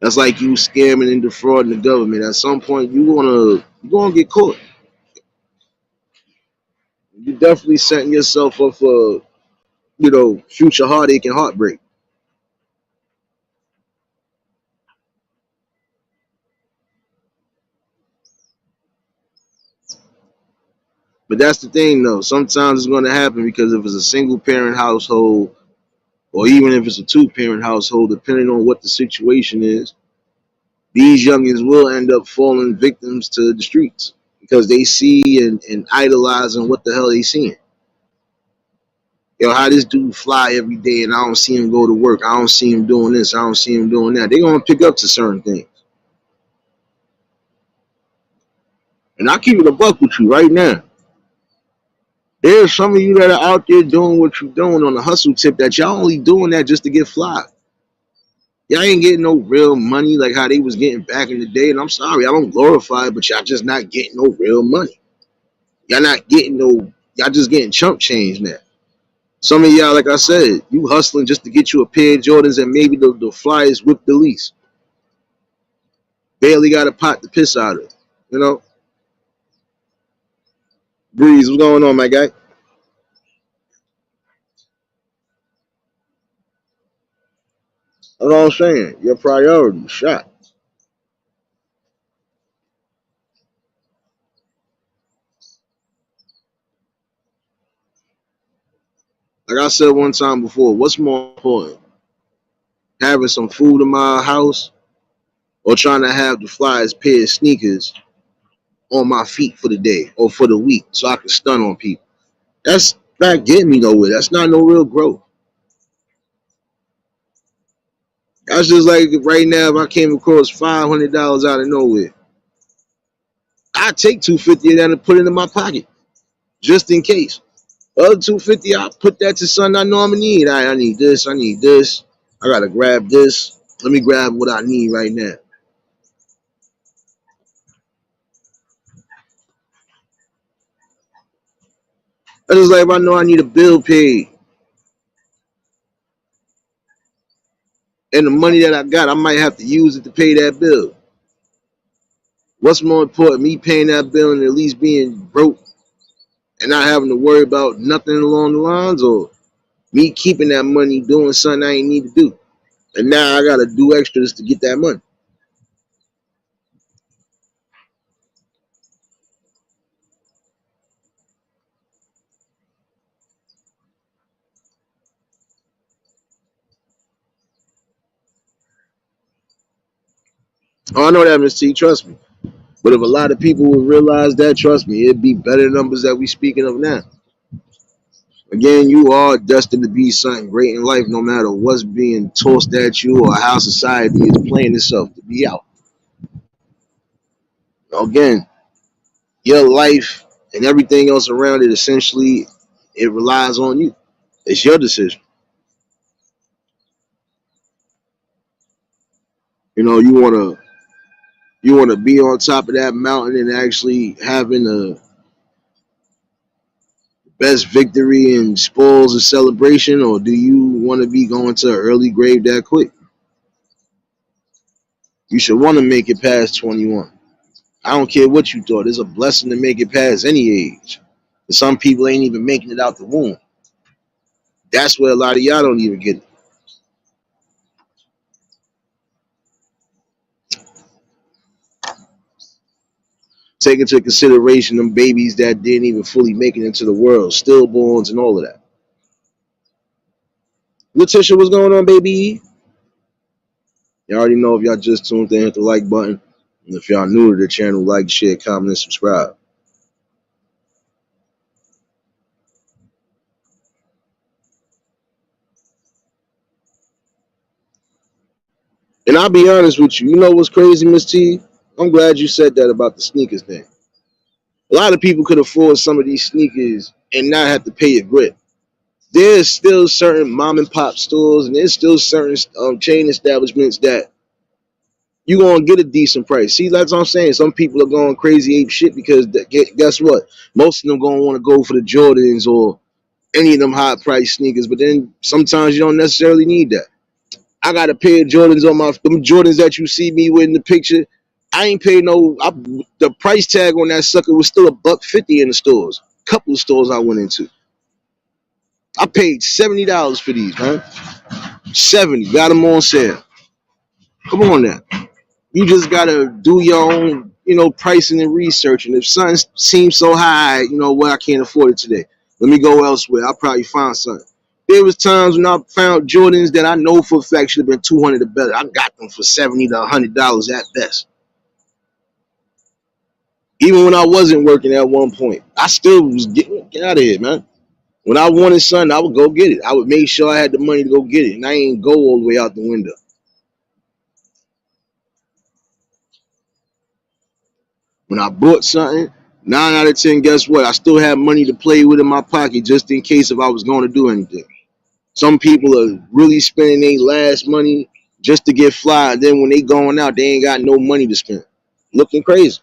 That's like you scamming and defrauding the government. At some point, you gonna get caught. You definitely setting yourself up for future heartache and heartbreak. But that's the thing, though. Sometimes it's going to happen because if it's a single parent household, or even if it's a two-parent household, depending on what the situation is, these youngins will end up falling victims to the streets because they see and idolizing what the hell they seeing. How this dude fly every day and I don't see him go to work. I don't see him doing this. I don't see him doing that. They're going to pick up to certain things. And I keep it a buck with you right now. There's some of you that are out there doing what you're doing on the hustle tip that y'all only doing that just to get fly. Y'all ain't getting no real money like how they was getting back in the day. And I'm sorry, I don't glorify it, but y'all just not getting no real money. Y'all not getting no, y'all just getting chump change now. Some of y'all, like I said, you hustling just to get you a pair of Jordans and maybe the flyers with the lease. Barely got a pot to piss out of. You know? Breeze, what's going on, my guy? That's all I'm saying. Your priority, shot. Like I said one time before, what's more important, having some food in my house or trying to have the flyest pair of sneakers on my feet for the day or for the week so I can stun on people? That's not getting me nowhere. That's not no real growth. That's just like right now, if I came across $500 out of nowhere, I take 250 of that and put it in my pocket just in case. Other 250, I put that to something I know I'm gonna need. I need this. I need this. I gotta grab this. Let me grab what I need right now. I just like if I know I need a bill paid and the money that I got, I might have to use it to pay that bill. What's more important, me paying that bill and at least being broke and not having to worry about nothing along the lines, or me keeping that money doing something I ain't need to do? And now I gotta do extras to get that money. Oh, I know that, Miss T, trust me. But if a lot of people would realize that, trust me, it'd be better numbers that we speaking of now. Again, you are destined to be something great in life, no matter what's being tossed at you or how society is playing itself to be out. Again, your life and everything else around it, essentially, it relies on you. It's your decision. You know, you wanna be on top of that mountain and actually having the best victory and spoils of celebration, or do you want to be going to an early grave that quick? You should want to make it past 21. I don't care what you thought. It's a blessing to make it past any age. Some people ain't even making it out the womb. That's where a lot of y'all don't even get it. Take into consideration them babies that didn't even fully make it into the world, stillborns and all of that. Letitia, what's going on, baby? You already know if y'all just tuned in, hit the like button. And if y'all new to the channel, like, share, comment, and subscribe. And I'll be honest with you. You know what's crazy, Miss T? I'm glad you said that about the sneakers thing. A lot of people could afford some of these sneakers and not have to pay a grip. There's still certain mom and pop stores and there's still certain chain establishments that you gonna get a decent price. See, that's what I'm saying. Some people are going crazy ape shit because guess what? Most of them gonna want to go for the Jordans or any of them high price sneakers. But then sometimes you don't necessarily need that. I got a pair of Jordans on my them Jordans that you see me with in the picture. I ain't paid the price tag on that sucker was still $150 in the stores. Couple of stores I went into. I paid $70 for these, man. 70, got them on sale. Come on now. You just gotta do your own, pricing and research. And if something seems so high, you know what, I can't afford it today. Let me go elsewhere. I'll probably find something. There was times when I found Jordans that I know for a fact should have been 200 or better. I got them for $70 to $100 at best. Even when I wasn't working at one point, I still was get out of here, man. When I wanted something, I would go get it. I would make sure I had the money to go get it, and I ain't go all the way out the window. When I bought something, 9 out of 10, guess what? I still had money to play with in my pocket just in case if I was going to do anything. Some people are really spending their last money just to get fly. Then when they going out, they ain't got no money to spend. Looking crazy.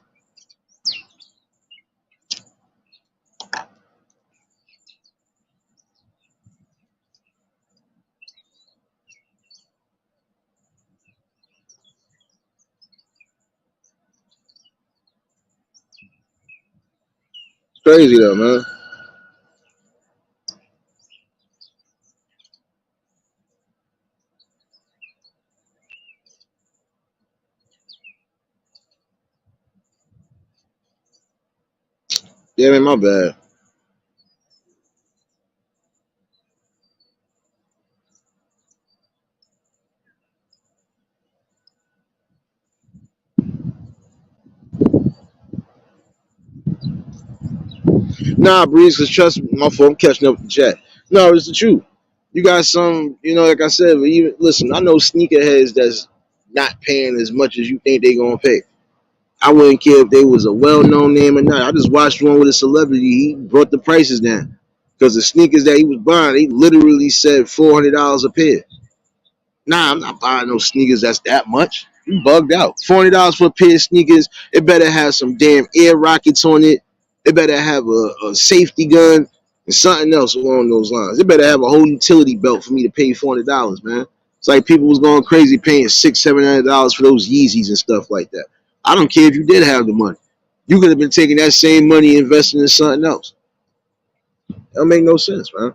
It's crazy though, man. Yeah, man, my bad. Nah, Breeze, cause trust me, my fault. I'm catching up with the chat. No, it's the truth. You got some, like I said. But even listen, I know sneakerheads that's not paying as much as you think they gonna pay. I wouldn't care if they was a well-known name or not. I just watched one with a celebrity. He brought the prices down because the sneakers that he was buying, they literally said $400 a pair. Nah, I'm not buying no sneakers that's that much. You bugged out. $400 for a pair of sneakers. It better have some damn air rockets on it. It better have a safety gun and something else along those lines. It better have a whole utility belt for me to pay $400, man. It's like people was going crazy paying $600-700 for those Yeezys and stuff like that. I don't care if you did have the money. You could have been taking that same money and investing in something else. That don't make no sense, man.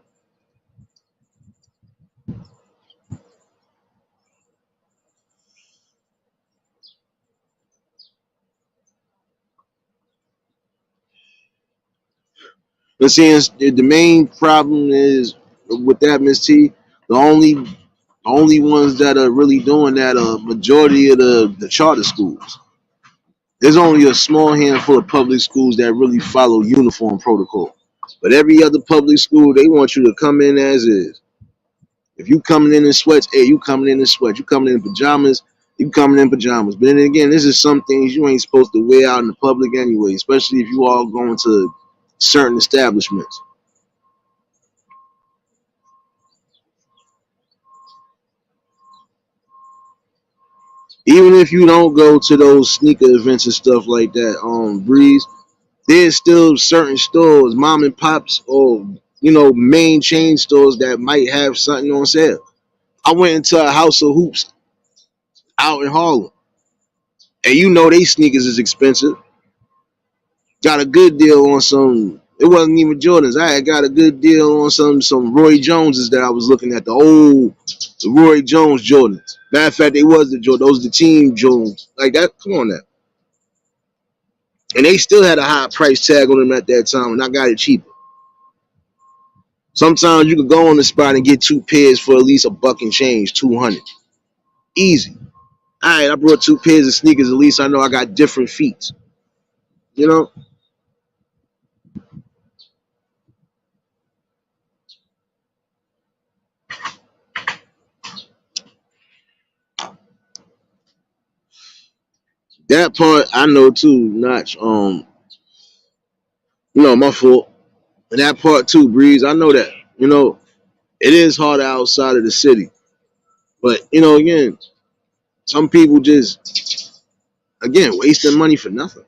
But seeing the main problem is with that, Miss T. The only ones that are really doing that are majority of the charter schools. There's only a small handful of public schools that really follow uniform protocol. But every other public school, they want you to come in as is. If you coming in sweats, hey, you coming in sweats. You coming in pajamas, you coming in pajamas. But then again, this is some things you ain't supposed to wear out in the public anyway, especially if you all going to certain establishments. Even if you don't go to those sneaker events and stuff like that, Breeze, there's still certain stores, mom and pops, or main chain stores that might have something on sale. I went into a House of Hoops out in Harlem, and they sneakers is expensive. Got a good deal on some. It wasn't even Jordans. I had got a good deal on some Roy Joneses that I was looking at, the Roy Jones Jordans. Matter of fact, they was the Jordan. Those the team Jones. Like that. Come on now. And they still had a high price tag on them at that time, and I got it cheaper. Sometimes you could go on the spot and get two pairs for at least a buck and change, 200, easy. All right, I brought two pairs of sneakers. At least I know I got different feet. You know that part I know too. Notch, my fault. And that part too, Breeze. I know that. It is harder outside of the city, but again, some people just wasting money for nothing.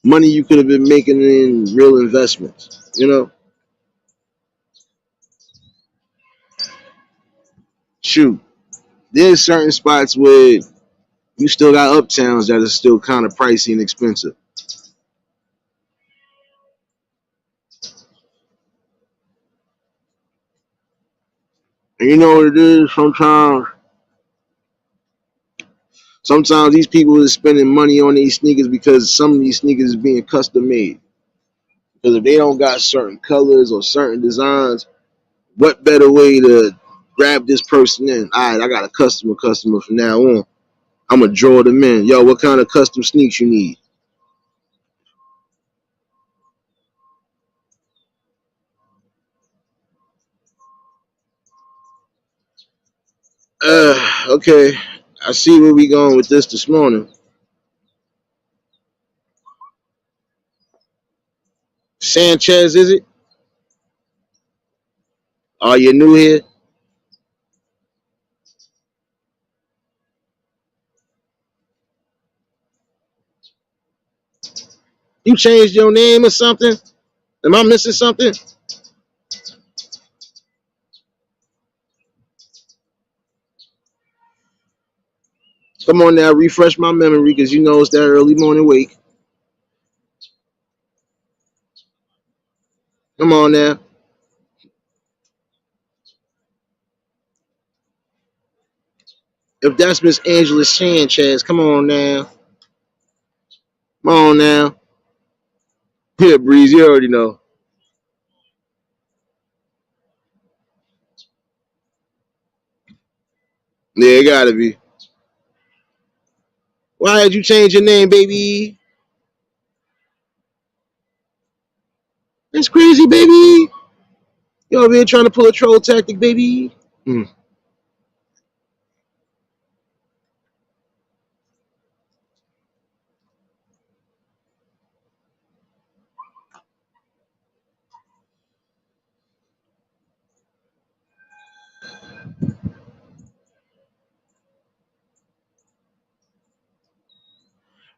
Money you could have been making in real investments. Shoot, there's certain spots where you still got uptowns that are still kind of pricey and expensive. And you know what it is? Sometimes these people are spending money on these sneakers because some of these sneakers is being custom made. Because if they don't got certain colors or certain designs, what better way to grab this person in? All right, I got a customer from now on. I'm gonna draw them in. Yo, what kind of custom sneaks you need? Okay. I see where we going with this morning. Sanchez, is it? Are you new here? You changed your name or something? Am I missing something? Come on now, refresh my memory because it's that early morning wake. Come on now. If that's Miss Angela Sanchez, come on now. Come on now. Here, Breeze, you already know. Yeah, it gotta be. Why did you change your name, baby? It's crazy, baby. You over here trying to pull a troll tactic, baby. Hmm.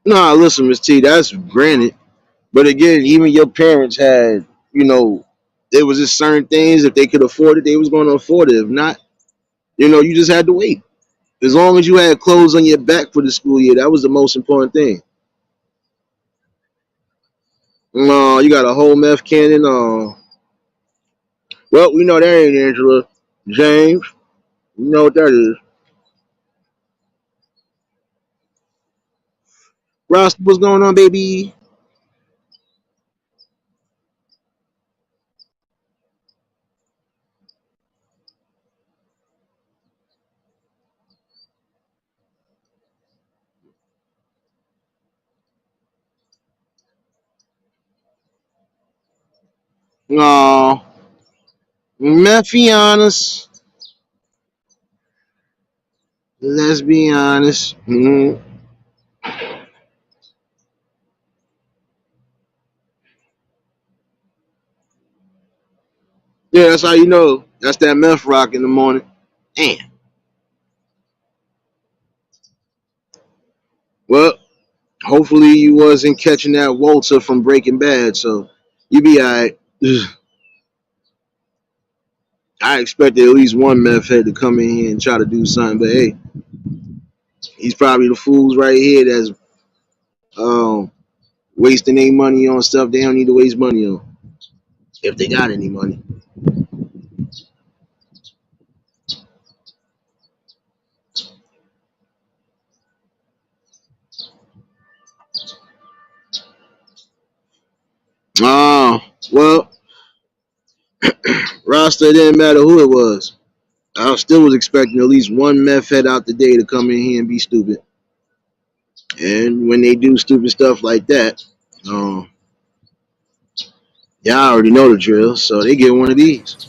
Nah, listen, Miss T, that's granted. But again, even your parents had, you know, there was just certain things if they could afford it, they was going to afford it. If not, you just had to wait. As long as you had clothes on your back for the school year, that was the most important thing. No, you got a whole meth cannon. Well, we know that ain't Angela. James, you know what that is. Ross, what's going on, baby? No, let's be honest. Let's be honest. Yeah, that's how you know. That's that meth rock in the morning. Damn. Well, hopefully you wasn't catching that Walter from Breaking Bad, so you be alright. I expected at least one meth head to come in here and try to do something, but hey, he's probably the fools right here that's um, wasting their money on stuff they don't need to waste money on if they got any money. Oh, well, Rasta, it didn't matter who it was. I still was expecting at least one meth head out the day to come in here and be stupid. And when they do stupid stuff like that, um, y'all already know the drill, so they get one of these.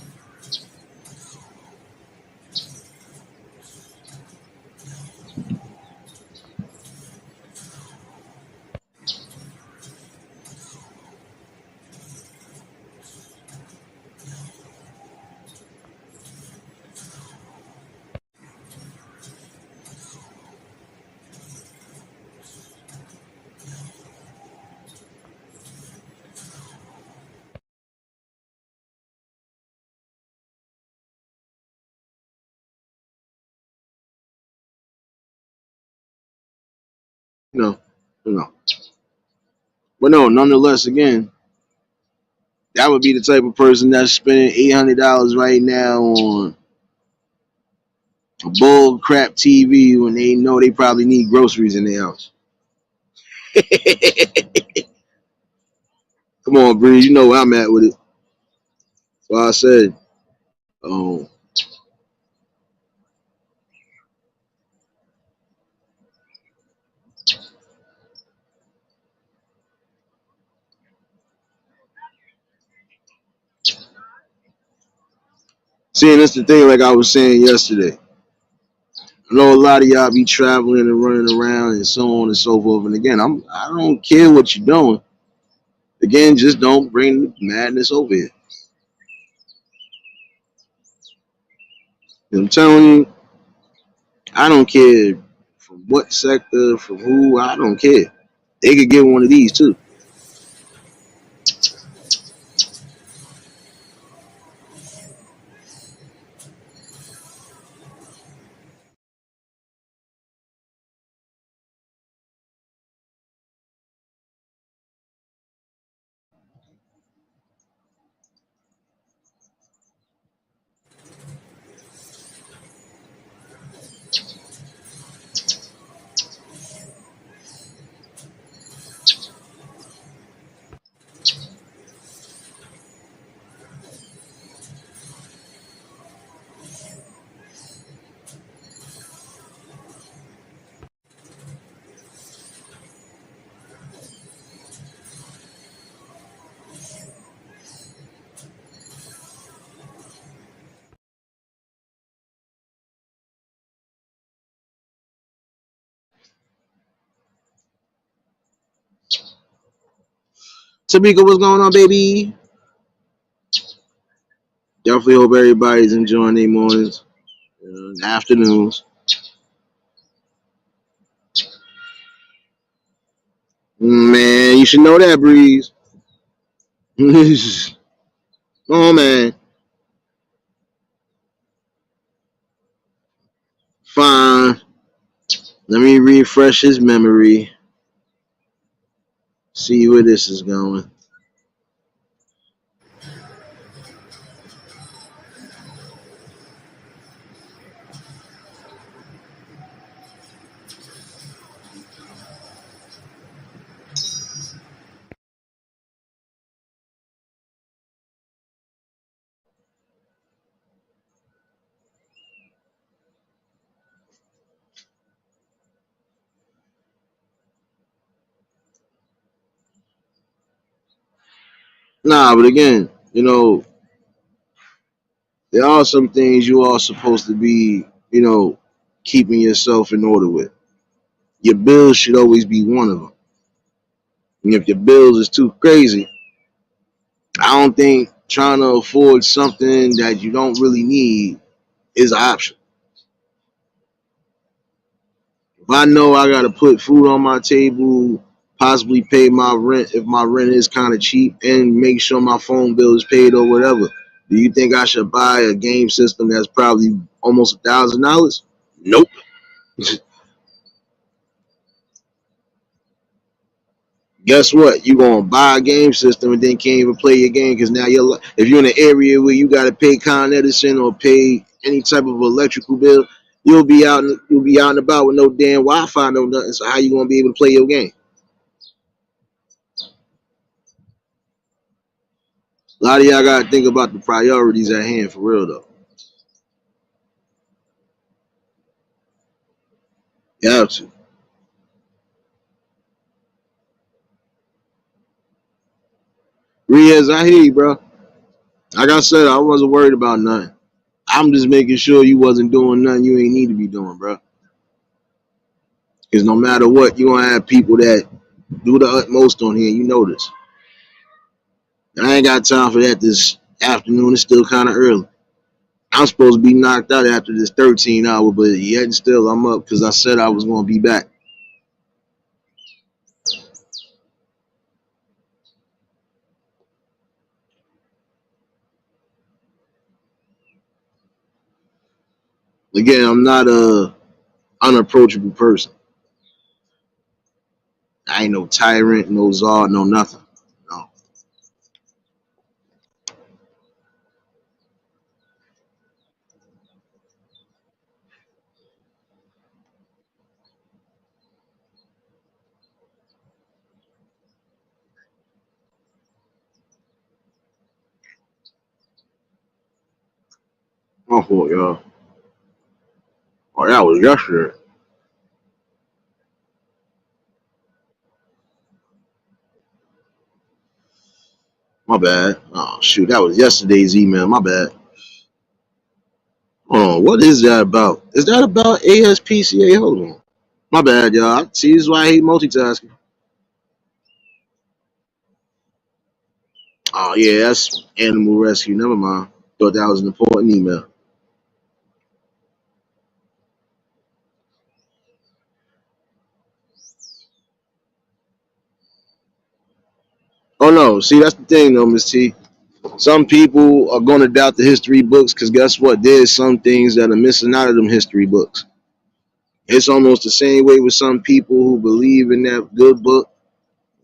No, no. But no, nonetheless, again, that would be the type of person that's spending $800 right now on a bull crap TV when they know they probably need groceries in their house. Come on, Breeze, you know where I'm at with it. So I said, um, seeing that's the thing, like I was saying yesterday. I know a lot of y'all be traveling and running around and so on and so forth. And again, I don't care what you're doing. Again, just don't bring the madness over here. I'm telling you, I don't care from what sector, from who. I don't care. They could get one of these too. Tamika, what's going on, baby? Definitely hope everybody's enjoying their mornings, afternoons. Man, you should know that, Breeze. Oh, man. Fine. Let me refresh his memory. See where this is going. Nah, but again, there are some things you are supposed to be, keeping yourself in order with. Your bills should always be one of them. And if your bills is too crazy, I don't think trying to afford something that you don't really need is an option. If I know I gotta put food on my table, possibly pay my rent if my rent is kind of cheap, and make sure my phone bill is paid or whatever, do you think I should buy a game system that's probably almost $1,000? Nope. Guess what? You gonna buy a game system and then can't even play your game because now if you're in an area where you gotta pay Con Edison or pay any type of electrical bill, you'll be out and about with no damn Wi-Fi, no nothing. So how you gonna be able to play your game? A lot of y'all gotta think about the priorities at hand for real though. You have to. Riaz, I hear you, bro. Like I said, I wasn't worried about nothing. I'm just making sure you wasn't doing nothing you ain't need to be doing, bro. Because no matter what, you gonna have people that do the utmost on here. You know this. I ain't got time for that this afternoon. It's still kind of early. I'm supposed to be knocked out after this 13 hour, but yet and still I'm up because I said I was going to be back. Again, I'm not a unapproachable person. I ain't no tyrant, no czar, no nothing. No. My fault, y'all. Oh, that was yesterday. My bad. Oh shoot, that was yesterday's email. My bad. Oh, what is that about? Is that about ASPCA? Hold on. My bad, y'all. See, this is why I hate multitasking. Oh yeah, that's animal rescue. Never mind. Thought that was an important email. Oh no, see that's the thing though, Miss T. Some people are going to doubt the history books because guess what? There's some things that are missing out of them history books. It's almost the same way with some people who believe in that good book.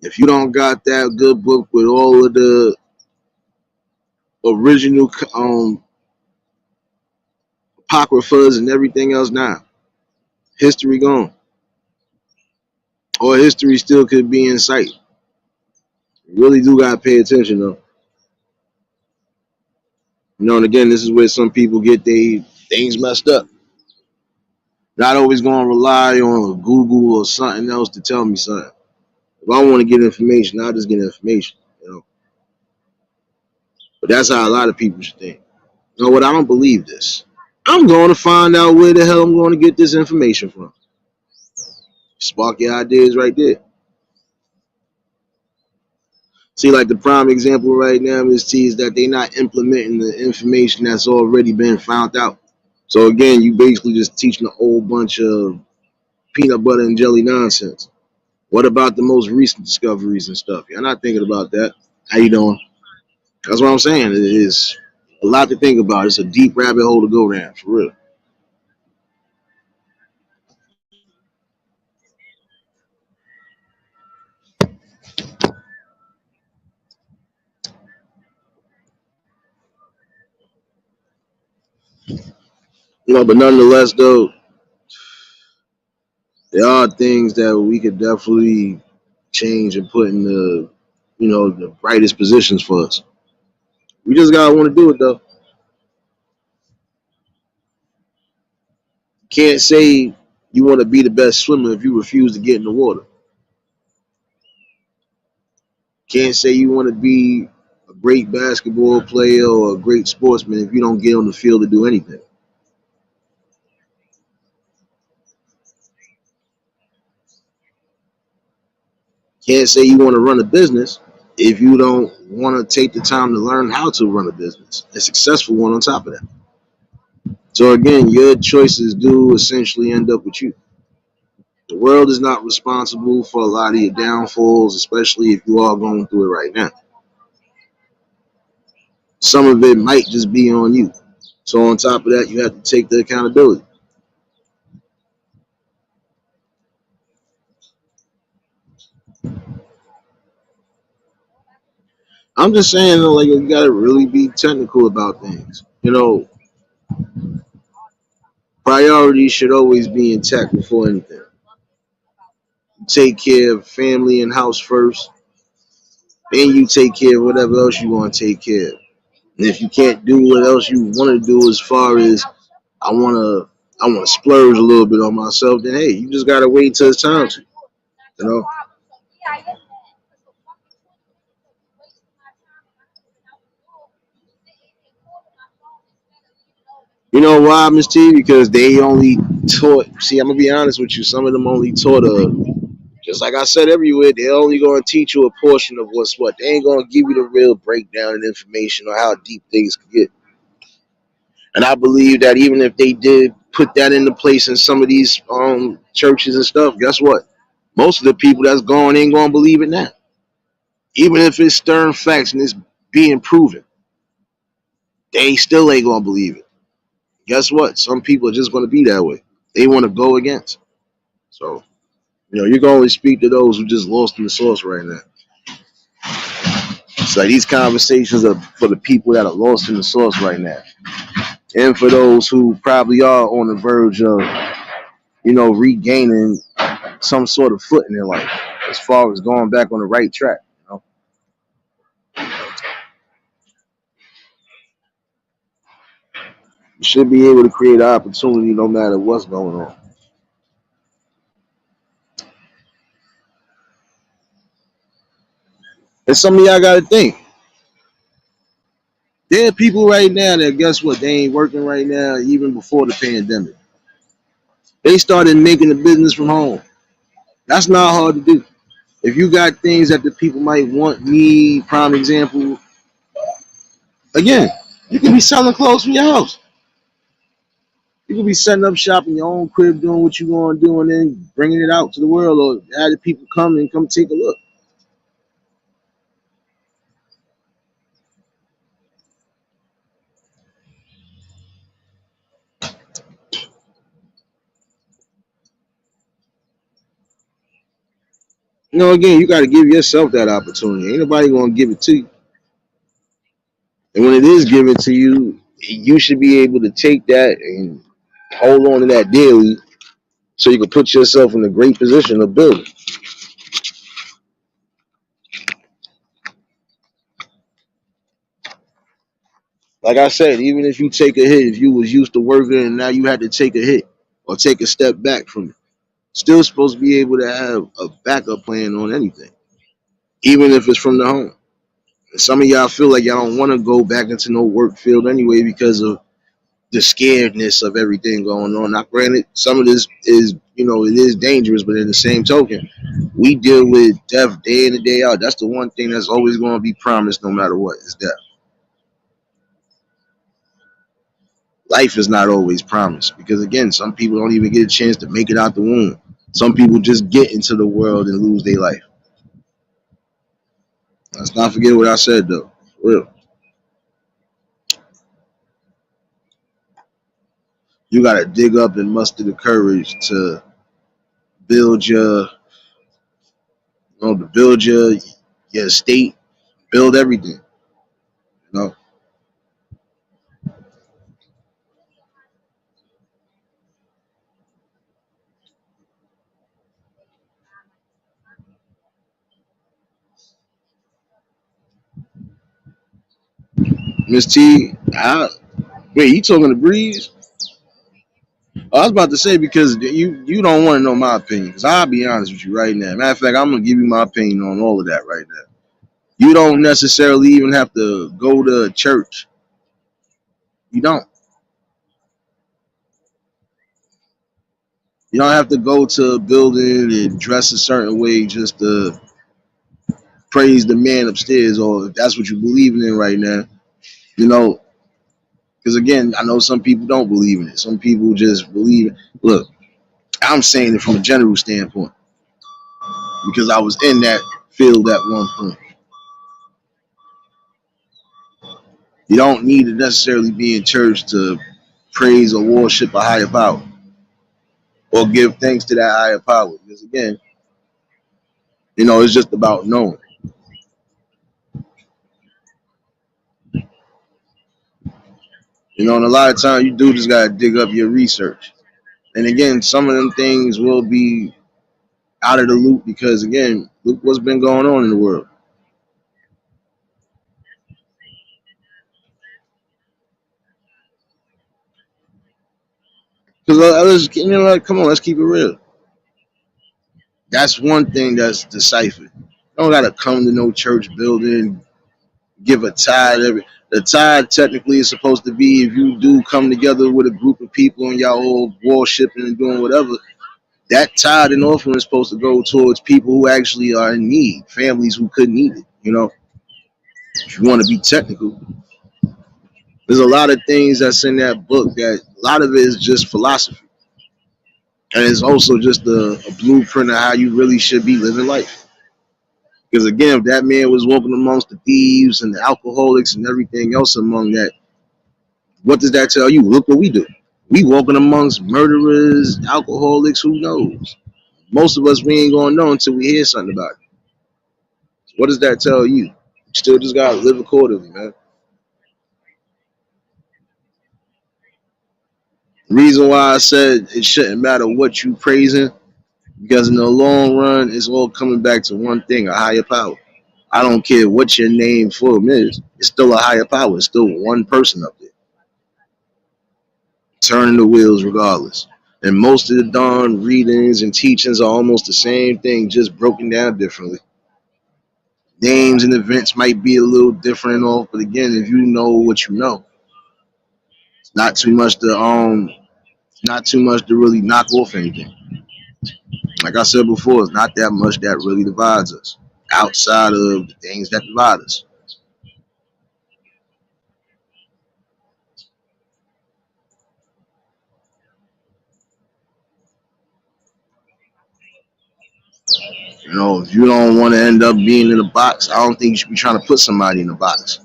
If you don't got that good book with all of the original apocryphas and everything else, now history gone, or history still could be in sight. You really do gotta pay attention though. And again, this is where some people get their things messed up. Not always gonna rely on Google or something else to tell me something. If I want to get information, I'll just get information. But that's how a lot of people should think. You know what? I don't believe this. I'm going to find out where the hell I'm going to get this information from. Spark your ideas right there. See, like the prime example right now, Ms. T, is that they're not implementing the information that's already been found out. So again, you basically just teaching a whole bunch of peanut butter and jelly nonsense. What about the most recent discoveries and stuff? You're not thinking about that. How you doing? That's what I'm saying. It is a lot to think about. It's a deep rabbit hole to go down, for real. But nonetheless, though, there are things that we could definitely change and put in the brightest positions for us. We just gotta want to do it though. Can't say you want to be the best swimmer if you refuse to get in the water. Can't say you want to be a great basketball player or a great sportsman if you don't get on the field to do anything. Can't say you want to run a business if you don't want to take the time to learn how to run a business, a successful one on top of that. So again, your choices do essentially end up with you. The world is not responsible for a lot of your downfalls, especially if you are going through it right now. Some of it might just be on you. So on top of that, you have to take the accountability. I'm just saying, like you gotta really be technical about things. Priorities should always be intact before anything. Take care of family and house first, then you take care of whatever else you want to take care of. And if you can't do what else you want to do, as far as I want to splurge a little bit on myself, then hey, you just gotta wait till it's time to. You know, you know why, Miss T? Because they only taught. See, I'm gonna be honest with you. Some of them only taught just like I said everywhere. They're only gonna teach you a portion of what's what. They ain't gonna give you the real breakdown and information on how deep things can get. And I believe that even if they did put that into place in some of these churches and stuff, guess what? Most of the people that's going ain't gonna believe it now. Even if it's stern facts and it's being proven, they still ain't gonna believe it. Guess what? Some people are just gonna be that way. They want to go against. So, you can only speak to those who just lost in the source right now. It's like these conversations are for the people that are lost in the source right now. And for those who probably are on the verge of, regaining some sort of foot in their life as far as going back on the right track. You should be able to create an opportunity no matter what's going on. And some of y'all got to think. There are people right now that, guess what, they ain't working right now even before the pandemic. They started making a business from home. That's not hard to do. If you got things that the people might want, me, prime example, again, you can be selling clothes from your house. You could be setting up shop in your own crib, doing what you want to do, and then bringing it out to the world, or having people come take a look. Again, you got to give yourself that opportunity. Ain't nobody gonna give it to you. And when it is given to you, you should be able to take that and hold on to that daily, so you can put yourself in a great position of building. Like I said, even if you take a hit, if you was used to working and now you had to take a hit or take a step back from it, still supposed to be able to have a backup plan on anything, even if it's from the home. And some of y'all feel like y'all don't want to go back into no work field anyway because of the scaredness of everything going on. Now, granted, some of this is, it is dangerous, but in the same token, We deal with death day in and day out. That's the one thing that's always going to be promised no matter what is death. Life is not always promised because, again, some people don't even get a chance to make it out the womb. Some people just get into the world and lose their life. Let's not forget what I said, though. For real. You got to dig up and muster the courage to build your, to build your estate, build everything. You know, Miss T, wait, you talking to Breeze? I was about to say because you don't want to know my opinion because I'll be honest with you right now. Matter of fact, I'm gonna give you my opinion on all of that right now. You don't necessarily even have to go to church. You don't. You don't have to go to a building and dress a certain way just to praise the man upstairs, or if that's what you're believing in right now. You know, because again, I know some people don't believe in it. Some people just believe it. Look, I'm saying it from a general standpoint because I was in that field at one point. You don't need to necessarily be in church to praise or worship a higher power or give thanks to that higher power. Because again, it's just about knowing. And a lot of times you do just gotta dig up your research. And again, some of them things will be out of the loop because again, look what's been going on in the world. Because like, come on, let's keep it real. That's one thing that's deciphered. You don't gotta come to no church building, give a tithe. The tithe technically is supposed to be if you do come together with a group of people and y'all all worshiping and doing whatever. That tithe and offering is supposed to go towards people who actually are in need, families who couldn't eat it. If you want to be technical, there's a lot of things that's in that book that a lot of it is just philosophy, and it's also just a blueprint of how you really should be living life. Because again, if that man was walking amongst the thieves and the alcoholics and everything else among that, what does that tell you? Look what we do. We walking amongst murderers, alcoholics. Who knows? Most of us we ain't gonna know until we hear something about it. So what does that tell you? You still just gotta live accordingly, man. The reason why I said it shouldn't matter what you praising, because in the long run, it's all coming back to one thing: a higher power. I don't care what your name form is; it's still a higher power. It's still one person up there turning the wheels, regardless. And most of the darn readings and teachings are almost the same thing, just broken down differently. Names and events might be a little different and all, but again, if you know what you know, it's not too much to really knock off anything. Like I said before, it's not that much that really divides us outside of the things that divide us. If you don't want to end up being in a box, I don't think you should be trying to put somebody in a box.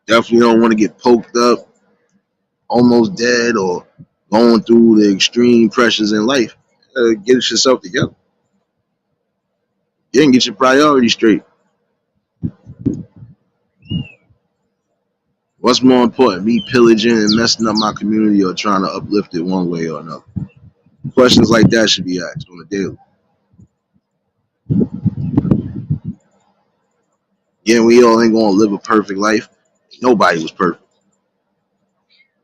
Definitely don't want to get poked up, almost dead, or going through the extreme pressures in life. Get yourself together. You can get your priorities straight. What's more important, me pillaging and messing up my community or trying to uplift it one way or another? Questions like that should be asked on a daily. Yeah, we all ain't gonna live a perfect life. Nobody was perfect.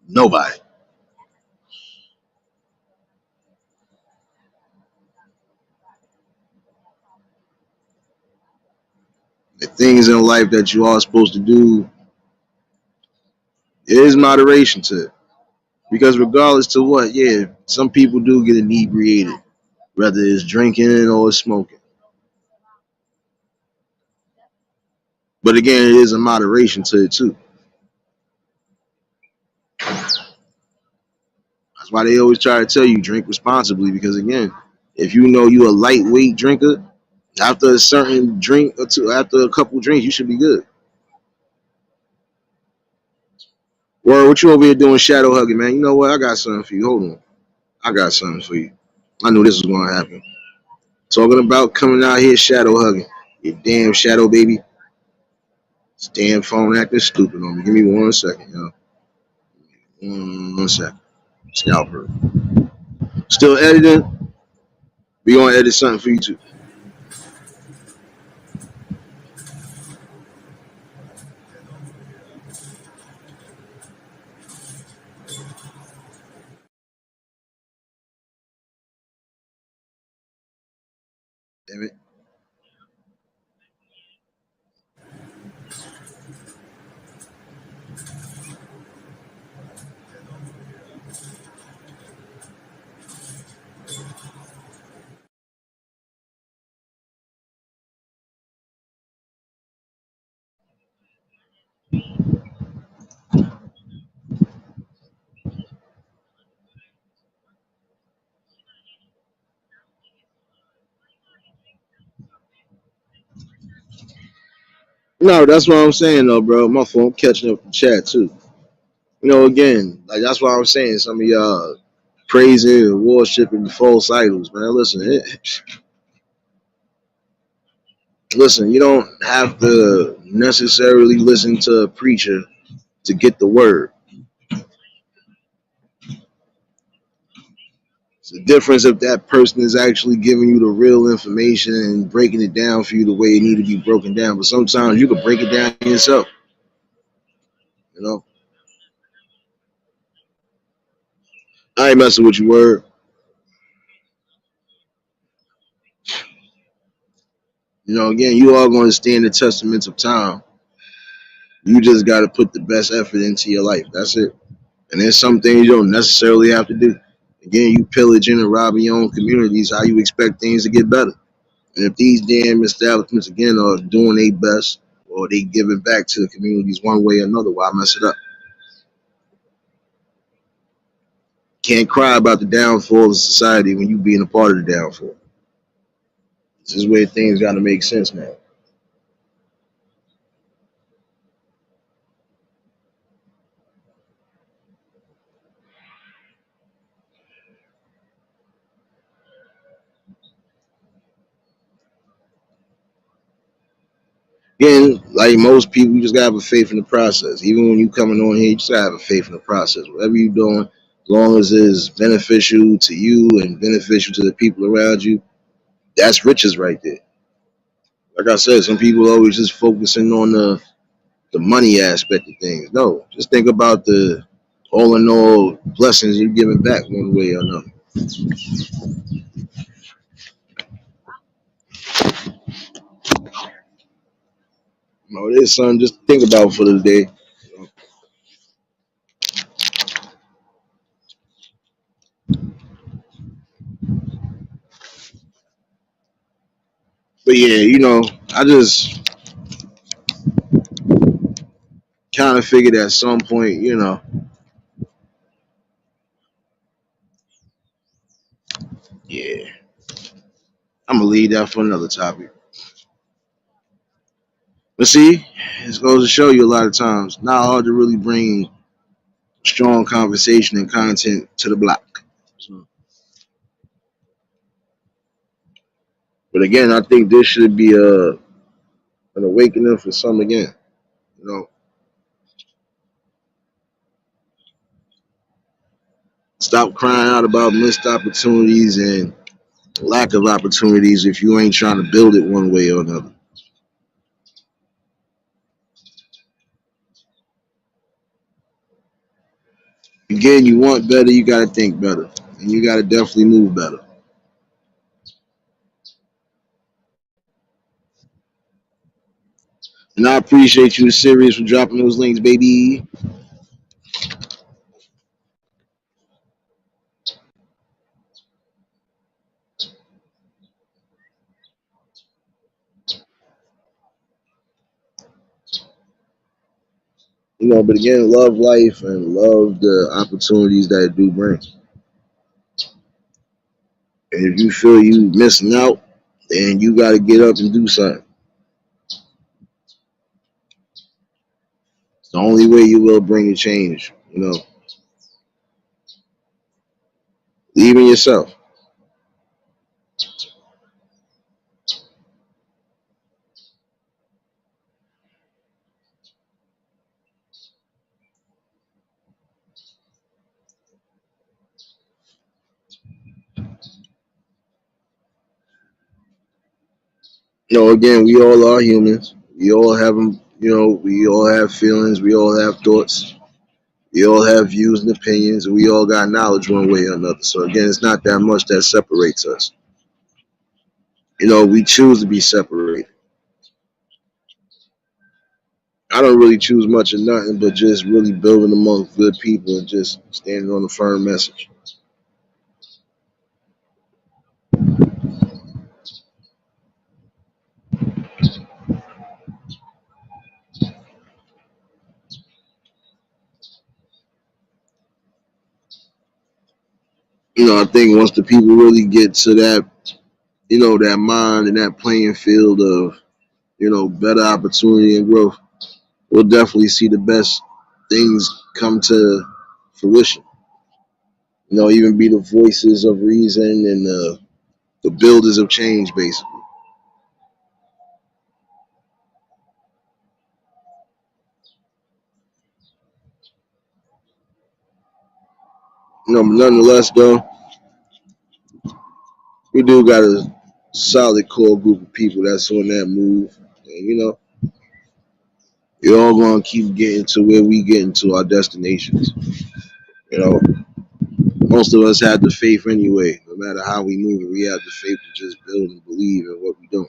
Nobody. The things in life that you are supposed to do, there is moderation to it. Because regardless to what, yeah, some people do get inebriated. whether it's drinking or smoking. But again, it is a moderation to it too. That's why they always try to tell you drink responsibly because again, if you know you're a lightweight drinker, after a certain drink or two, after a couple drinks, you should be good. Well, what you over here doing shadow hugging, man? You know what? I got something for you. Hold on. I got something for you. I knew this was going to happen. Talking about coming out here shadow hugging. You damn shadow baby. This damn phone acting stupid on me. Give me 1 second, yo. 1 second. Scalper. Still editing? We gonna edit something for you too. Damn it. No, that's what I'm saying though, bro. My phone catching up the chat too. You know, again, like that's why I'm saying some of y'all praising and worshiping false idols, man. Listen, you don't have to necessarily listen to a preacher to get the word. It's the difference if that person is actually giving you the real information and breaking it down for you the way it need to be broken down. But sometimes you can break it down yourself. You know, I ain't messing with you, word. You know, again, you are going to stand the testaments of time. You just got to put the best effort into your life. That's it. And there's some things you don't necessarily have to do. Again, you pillaging and robbing your own communities. How you expect things to get better? And if these damn establishments again are doing their best or they giving back to the communities one way or another, why mess it up? Can't cry about the downfall of society when you being a part of the downfall. This is where things got to make sense now. Again, like most people, you just gotta have a faith in the process. Even when you coming on here, you just gotta have a faith in the process. Whatever you're doing, as long as it's beneficial to you and beneficial to the people around you, that's riches right there. Like I said, some people always just focusing on the money aspect of things. No, just think about the all in all blessings you're giving back one way or another. You know, there's something just to think about for the day. But yeah, you know, I just kind of figured at some point, you know, yeah, I'm gonna leave that for another topic. But see, it goes to show you a lot of times not hard to really bring strong conversation and content to the block. So, but again, I think this should be an awakening for some again. You know, stop crying out about missed opportunities and lack of opportunities if you ain't trying to build it one way or another. Again, you want better, you got to think better, and you got to definitely move better. And I appreciate you, Sirius, for dropping those links, baby. But again, love life and love the opportunities that it do bring. And if you feel you missing out, then you got to get up and do something. It's the only way you will bring a change. Believe in yourself. Again, we all are humans. We all have them. We all have feelings. We all have thoughts. We all have views and opinions, and we all got knowledge one way or another. So again, it's not that much that separates us. We choose to be separated. I don't really choose much of nothing, but just really building among good people and just standing on a firm message. I think once the people really get to that, that mind and that playing field of, better opportunity and growth, we'll definitely see the best things come to fruition. Even be the voices of reason and the builders of change, basically. But nonetheless, though, we do got a solid core group of people that's on that move. And, we're all going to keep getting to where we getting to our destinations. You know, most of us have the faith anyway. No matter how we move, we have the faith to just build and believe in what we do.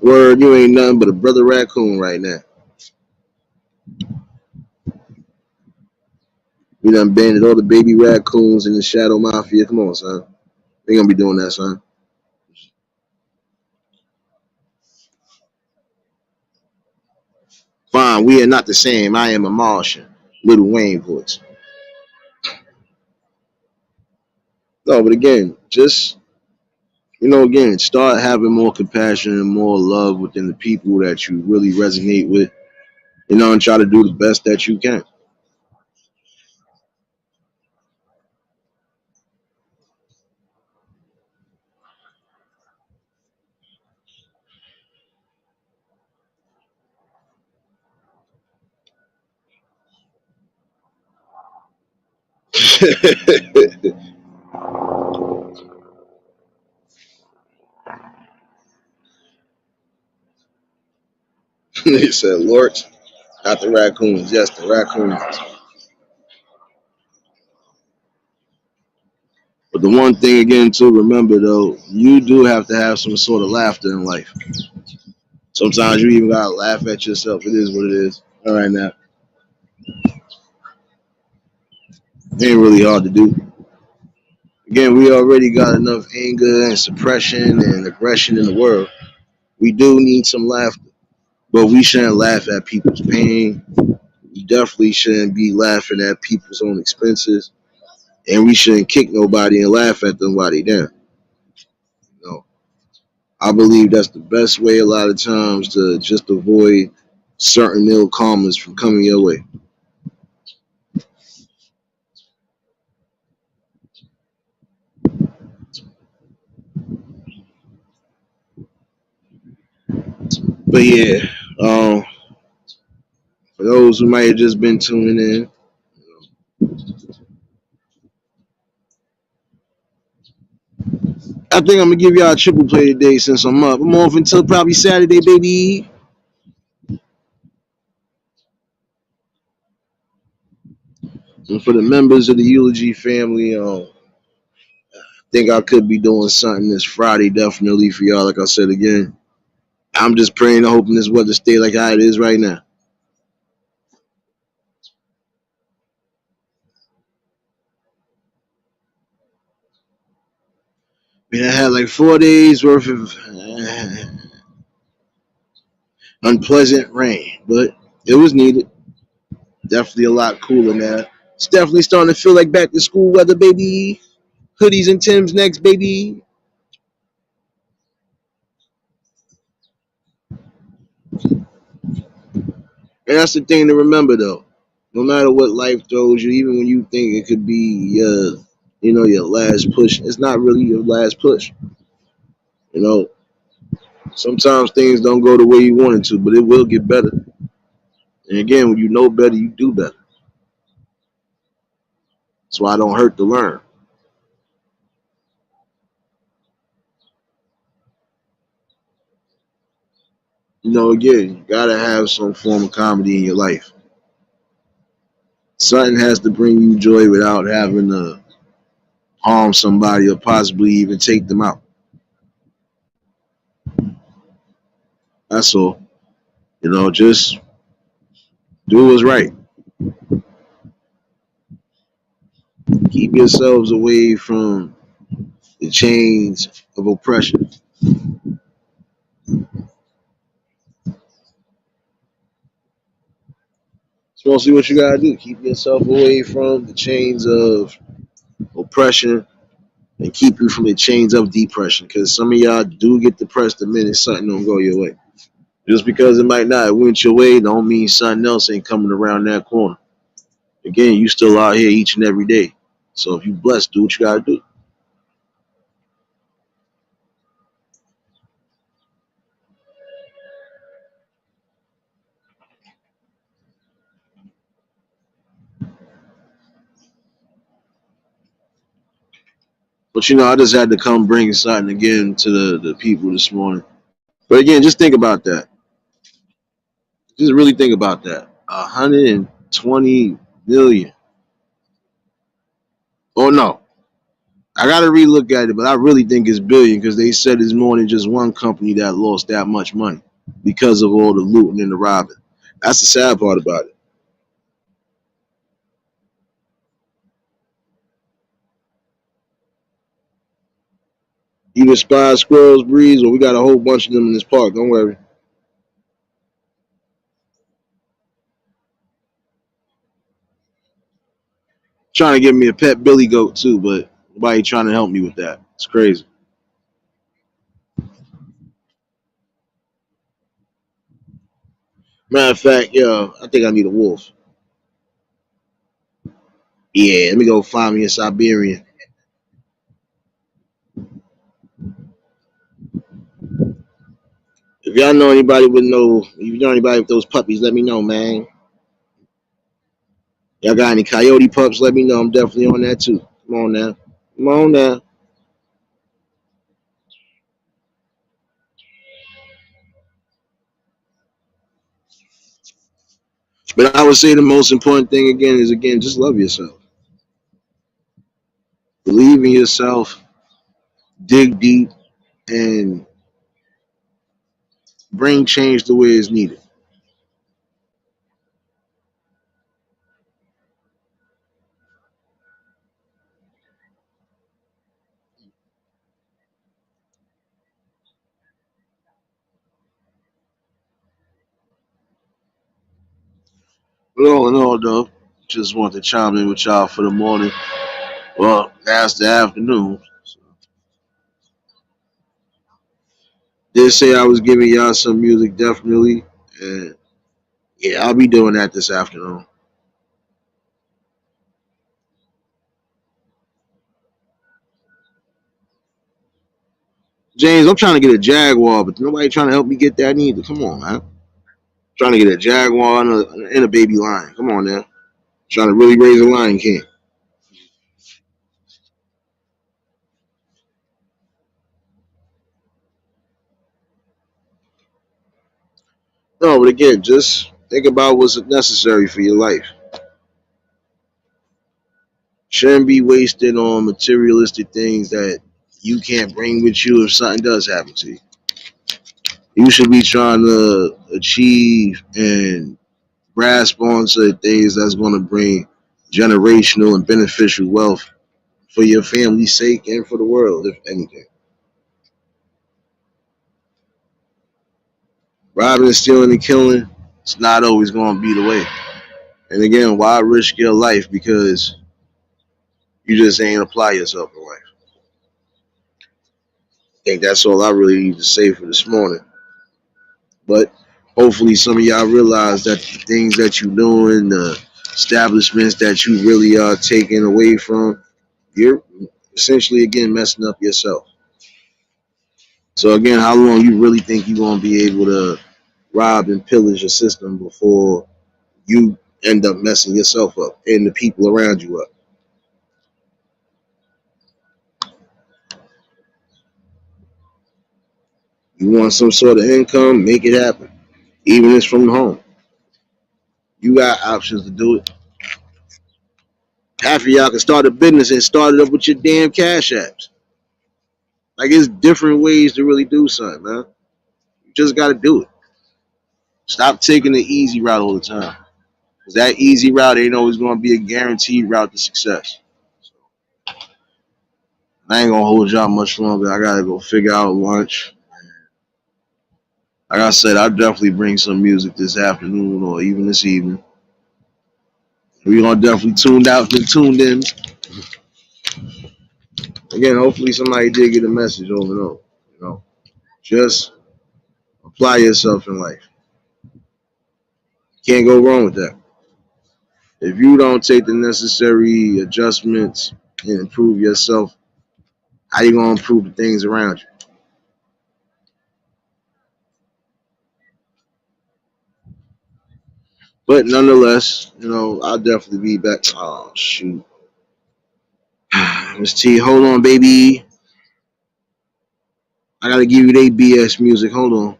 Word, you ain't nothing but a brother raccoon right now. We done banded all the baby raccoons in the Shadow Mafia. Come on, son. They gonna be doing that, son. Fine, we are not the same. I am a Martian. Little Wayne voice. No, but again, just again, start having more compassion and more love within the people that you really resonate with. And try to do the best that you can. He said, "Lord, not the raccoons. Yes, the raccoons." But the one thing again to remember though, you do have to have some sort of laughter in life. Sometimes you even gotta laugh at yourself. It is what it is. All right now, it ain't really hard to do. Again, we already got enough anger and suppression and aggression in the world. We do need some laughter, but we shouldn't laugh at people's pain. We definitely shouldn't be laughing at people's own expenses, and we shouldn't kick nobody and laugh at them while they down. You know, I believe that's the best way a lot of times to just avoid certain ill karmas from coming your way. But yeah, um, for those who might have just been tuning in, I think I'm gonna give y'all a triple play today since I'm up. I'm off until probably Saturday, baby. And for the members of the Eulogy family, think I could be doing something this Friday, definitely for y'all. Like I said again, I'm just praying and hoping this weather stay like how it is right now. I mean, I had like 4 days worth of unpleasant rain, but it was needed. Definitely a lot cooler now. It's definitely starting to feel like back to school weather, baby. Hoodies and Tim's next, baby. And that's the thing to remember, though. No matter what life throws you, even when you think it could be your last push, it's not really your last push. You know, sometimes things don't go the way you want it to, but it will get better. And again, when you know better, you do better. That's why I don't hurt to learn. Again, you gotta have some form of comedy in your life. Something has to bring you joy without having to harm somebody or possibly even take them out. That's all. Just do what's right. Keep yourselves away from the chains of oppression. It's mostly what you gotta do. Keep yourself away from the chains of oppression and keep you from the chains of depression. Because some of y'all do get depressed the minute something don't go your way. Just because it might not went your way, don't mean something else ain't coming around that corner. Again, you still out here each and every day. So if you blessed, do what you gotta do. But I just had to come bring something again to the people this morning. But again, just think about that. Just really think about that. 120 million. Oh no, I gotta relook at it, but I really think it's billion because they said it's more than just one company that lost that much money because of all the looting and the robbing. That's the sad part about it. You despise squirrels, breeze, or we got a whole bunch of them in this park. Don't worry. Trying to give me a pet billy goat too, but nobody trying to help me with that. It's crazy. Matter of fact, yo, I think I need a wolf. Yeah, let me go find me a Siberian. If y'all know anybody if you know anybody with those puppies, let me know, man. Y'all got any coyote pups? Let me know. I'm definitely on that too. Come on now. Come on now. But I would say the most important thing again is just love yourself. Believe in yourself, dig deep, and bring change the way it's needed. But all in all, though, just want to chime in with y'all for the morning. Well, that's the afternoon. So, did say I was giving y'all some music, definitely. And yeah, I'll be doing that this afternoon. James, I'm trying to get a Jaguar, but nobody trying to help me get that neither. Come on, man. Trying to get a Jaguar and a baby lion. Come on now. Trying to really raise a lion king. No, but again, just think about what's necessary for your life. Shouldn't be wasted on materialistic things that you can't bring with you if something does happen to you. You should be trying to achieve and grasp onto things that's going to bring generational and beneficial wealth for your family's sake and for the world, if anything. Robbing, stealing, and killing, it's not always going to be the way. And again, why risk your life because you just ain't apply yourself in life? I think that's all I really need to say for this morning. But hopefully, some of y'all realize that the things that you're doing, the establishments that you really are taking away from, you're essentially again messing up yourself. So again, how long you really think you're gonna be able to rob and pillage your system before you end up messing yourself up and the people around you up? You want some sort of income, make it happen. Even if it's from home. You got options to do it. Half of y'all can start a business and start it up with your damn cash apps. Like it's different ways to really do something, man. You just gotta do it. Stop taking the easy route all the time. Because that easy route ain't always gonna be a guaranteed route to success. I ain't gonna hold y'all much longer. I gotta go figure out lunch. Like I said, I'll definitely bring some music this afternoon or even this evening. We're gonna definitely tuned out and tuned in. Again, hopefully somebody did get a message over and over. You know, just apply yourself in life. Can't go wrong with that. If you don't take the necessary adjustments and improve yourself, how you gonna improve the things around you? But nonetheless, I'll definitely be back. Oh shoot, Miss T, hold on, baby. I gotta give you that BS music. Hold on.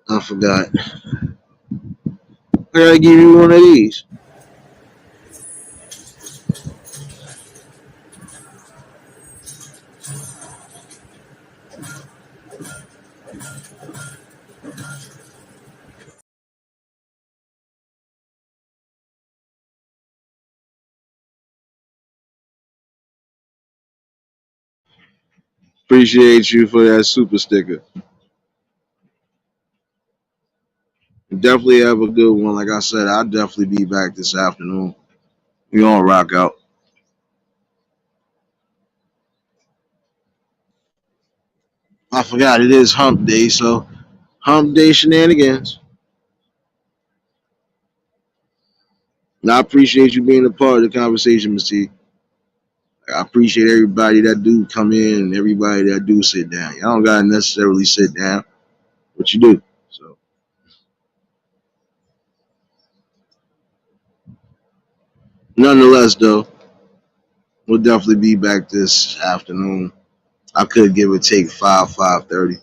I forgot. I gotta give you one of these. Appreciate you for that super sticker. Definitely have a good one. Like I said, I'll definitely be back this afternoon. We gonna rock out. I forgot it is hump day, so hump day shenanigans. And I appreciate you being a part of the conversation, Miss T. I appreciate everybody that do come in and everybody that do sit down. Y'all don't gotta necessarily sit down, but you do. So nonetheless though, we'll definitely be back this afternoon. I could give or take 5:30.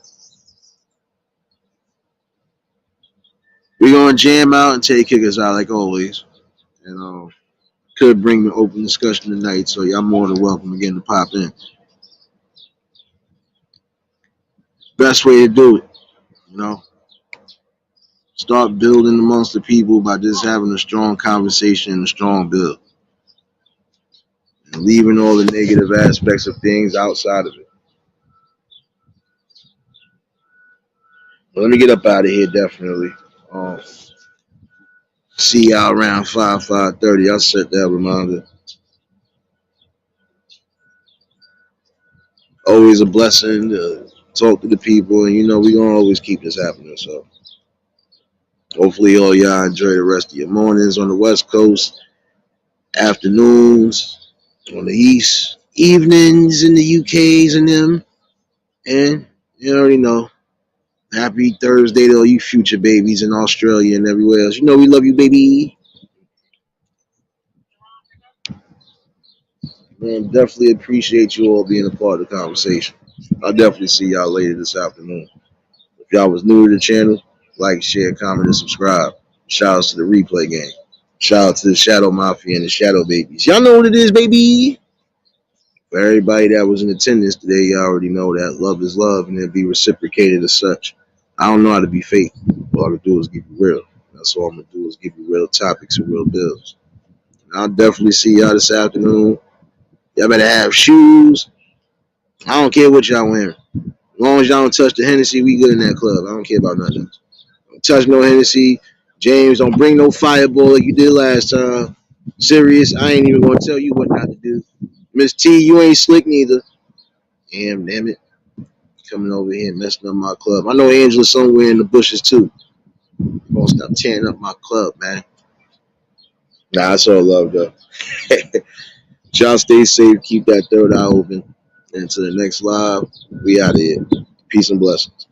We're gonna jam out and take kickers out like always. And could bring the open discussion tonight, so y'all more than welcome again to pop in. Best way to do it, you know. Start building amongst the people by just having a strong conversation and a strong build. And leaving all the negative aspects of things outside of it. But let me get up out of here definitely. Um, See y'all around 5:30. I'll set that reminder. Always a blessing to talk to the people, and we gonna always keep this happening. So hopefully all y'all enjoy the rest of your mornings on the West Coast, afternoons on the East, evenings in the UKs and them, and you already know Happy Thursday to all you future babies in Australia and everywhere else. You know we love you, baby. Man, definitely appreciate you all being a part of the conversation. I'll definitely see y'all later this afternoon. If y'all was new to the channel, like, share, comment, and subscribe. Shout outs to the replay game. Shout out to the Shadow Mafia and the Shadow Babies. Y'all know what it is, baby. For everybody that was in attendance today, you already know that love is love and it'll be reciprocated as such. I don't know how to be fake. All I can do is give you real. That's all I'm going to do is give you real topics and real bills. And I'll definitely see y'all this afternoon. Y'all better have shoes. I don't care what y'all wearing. As long as y'all don't touch the Hennessy, we good in that club. I don't care about nothing else. Don't touch no Hennessy. James, don't bring no fireball like you did last time. Serious, I ain't even going to tell you what not to do. Miss T, you ain't slick neither. Damn it. Coming over here and messing up my club. I know Angela's somewhere in the bushes too. Gonna stop tearing up my club, man. Nah, it's all love though. Y'all stay safe, keep that third eye open. And to the next live, we out of here. Peace and blessings.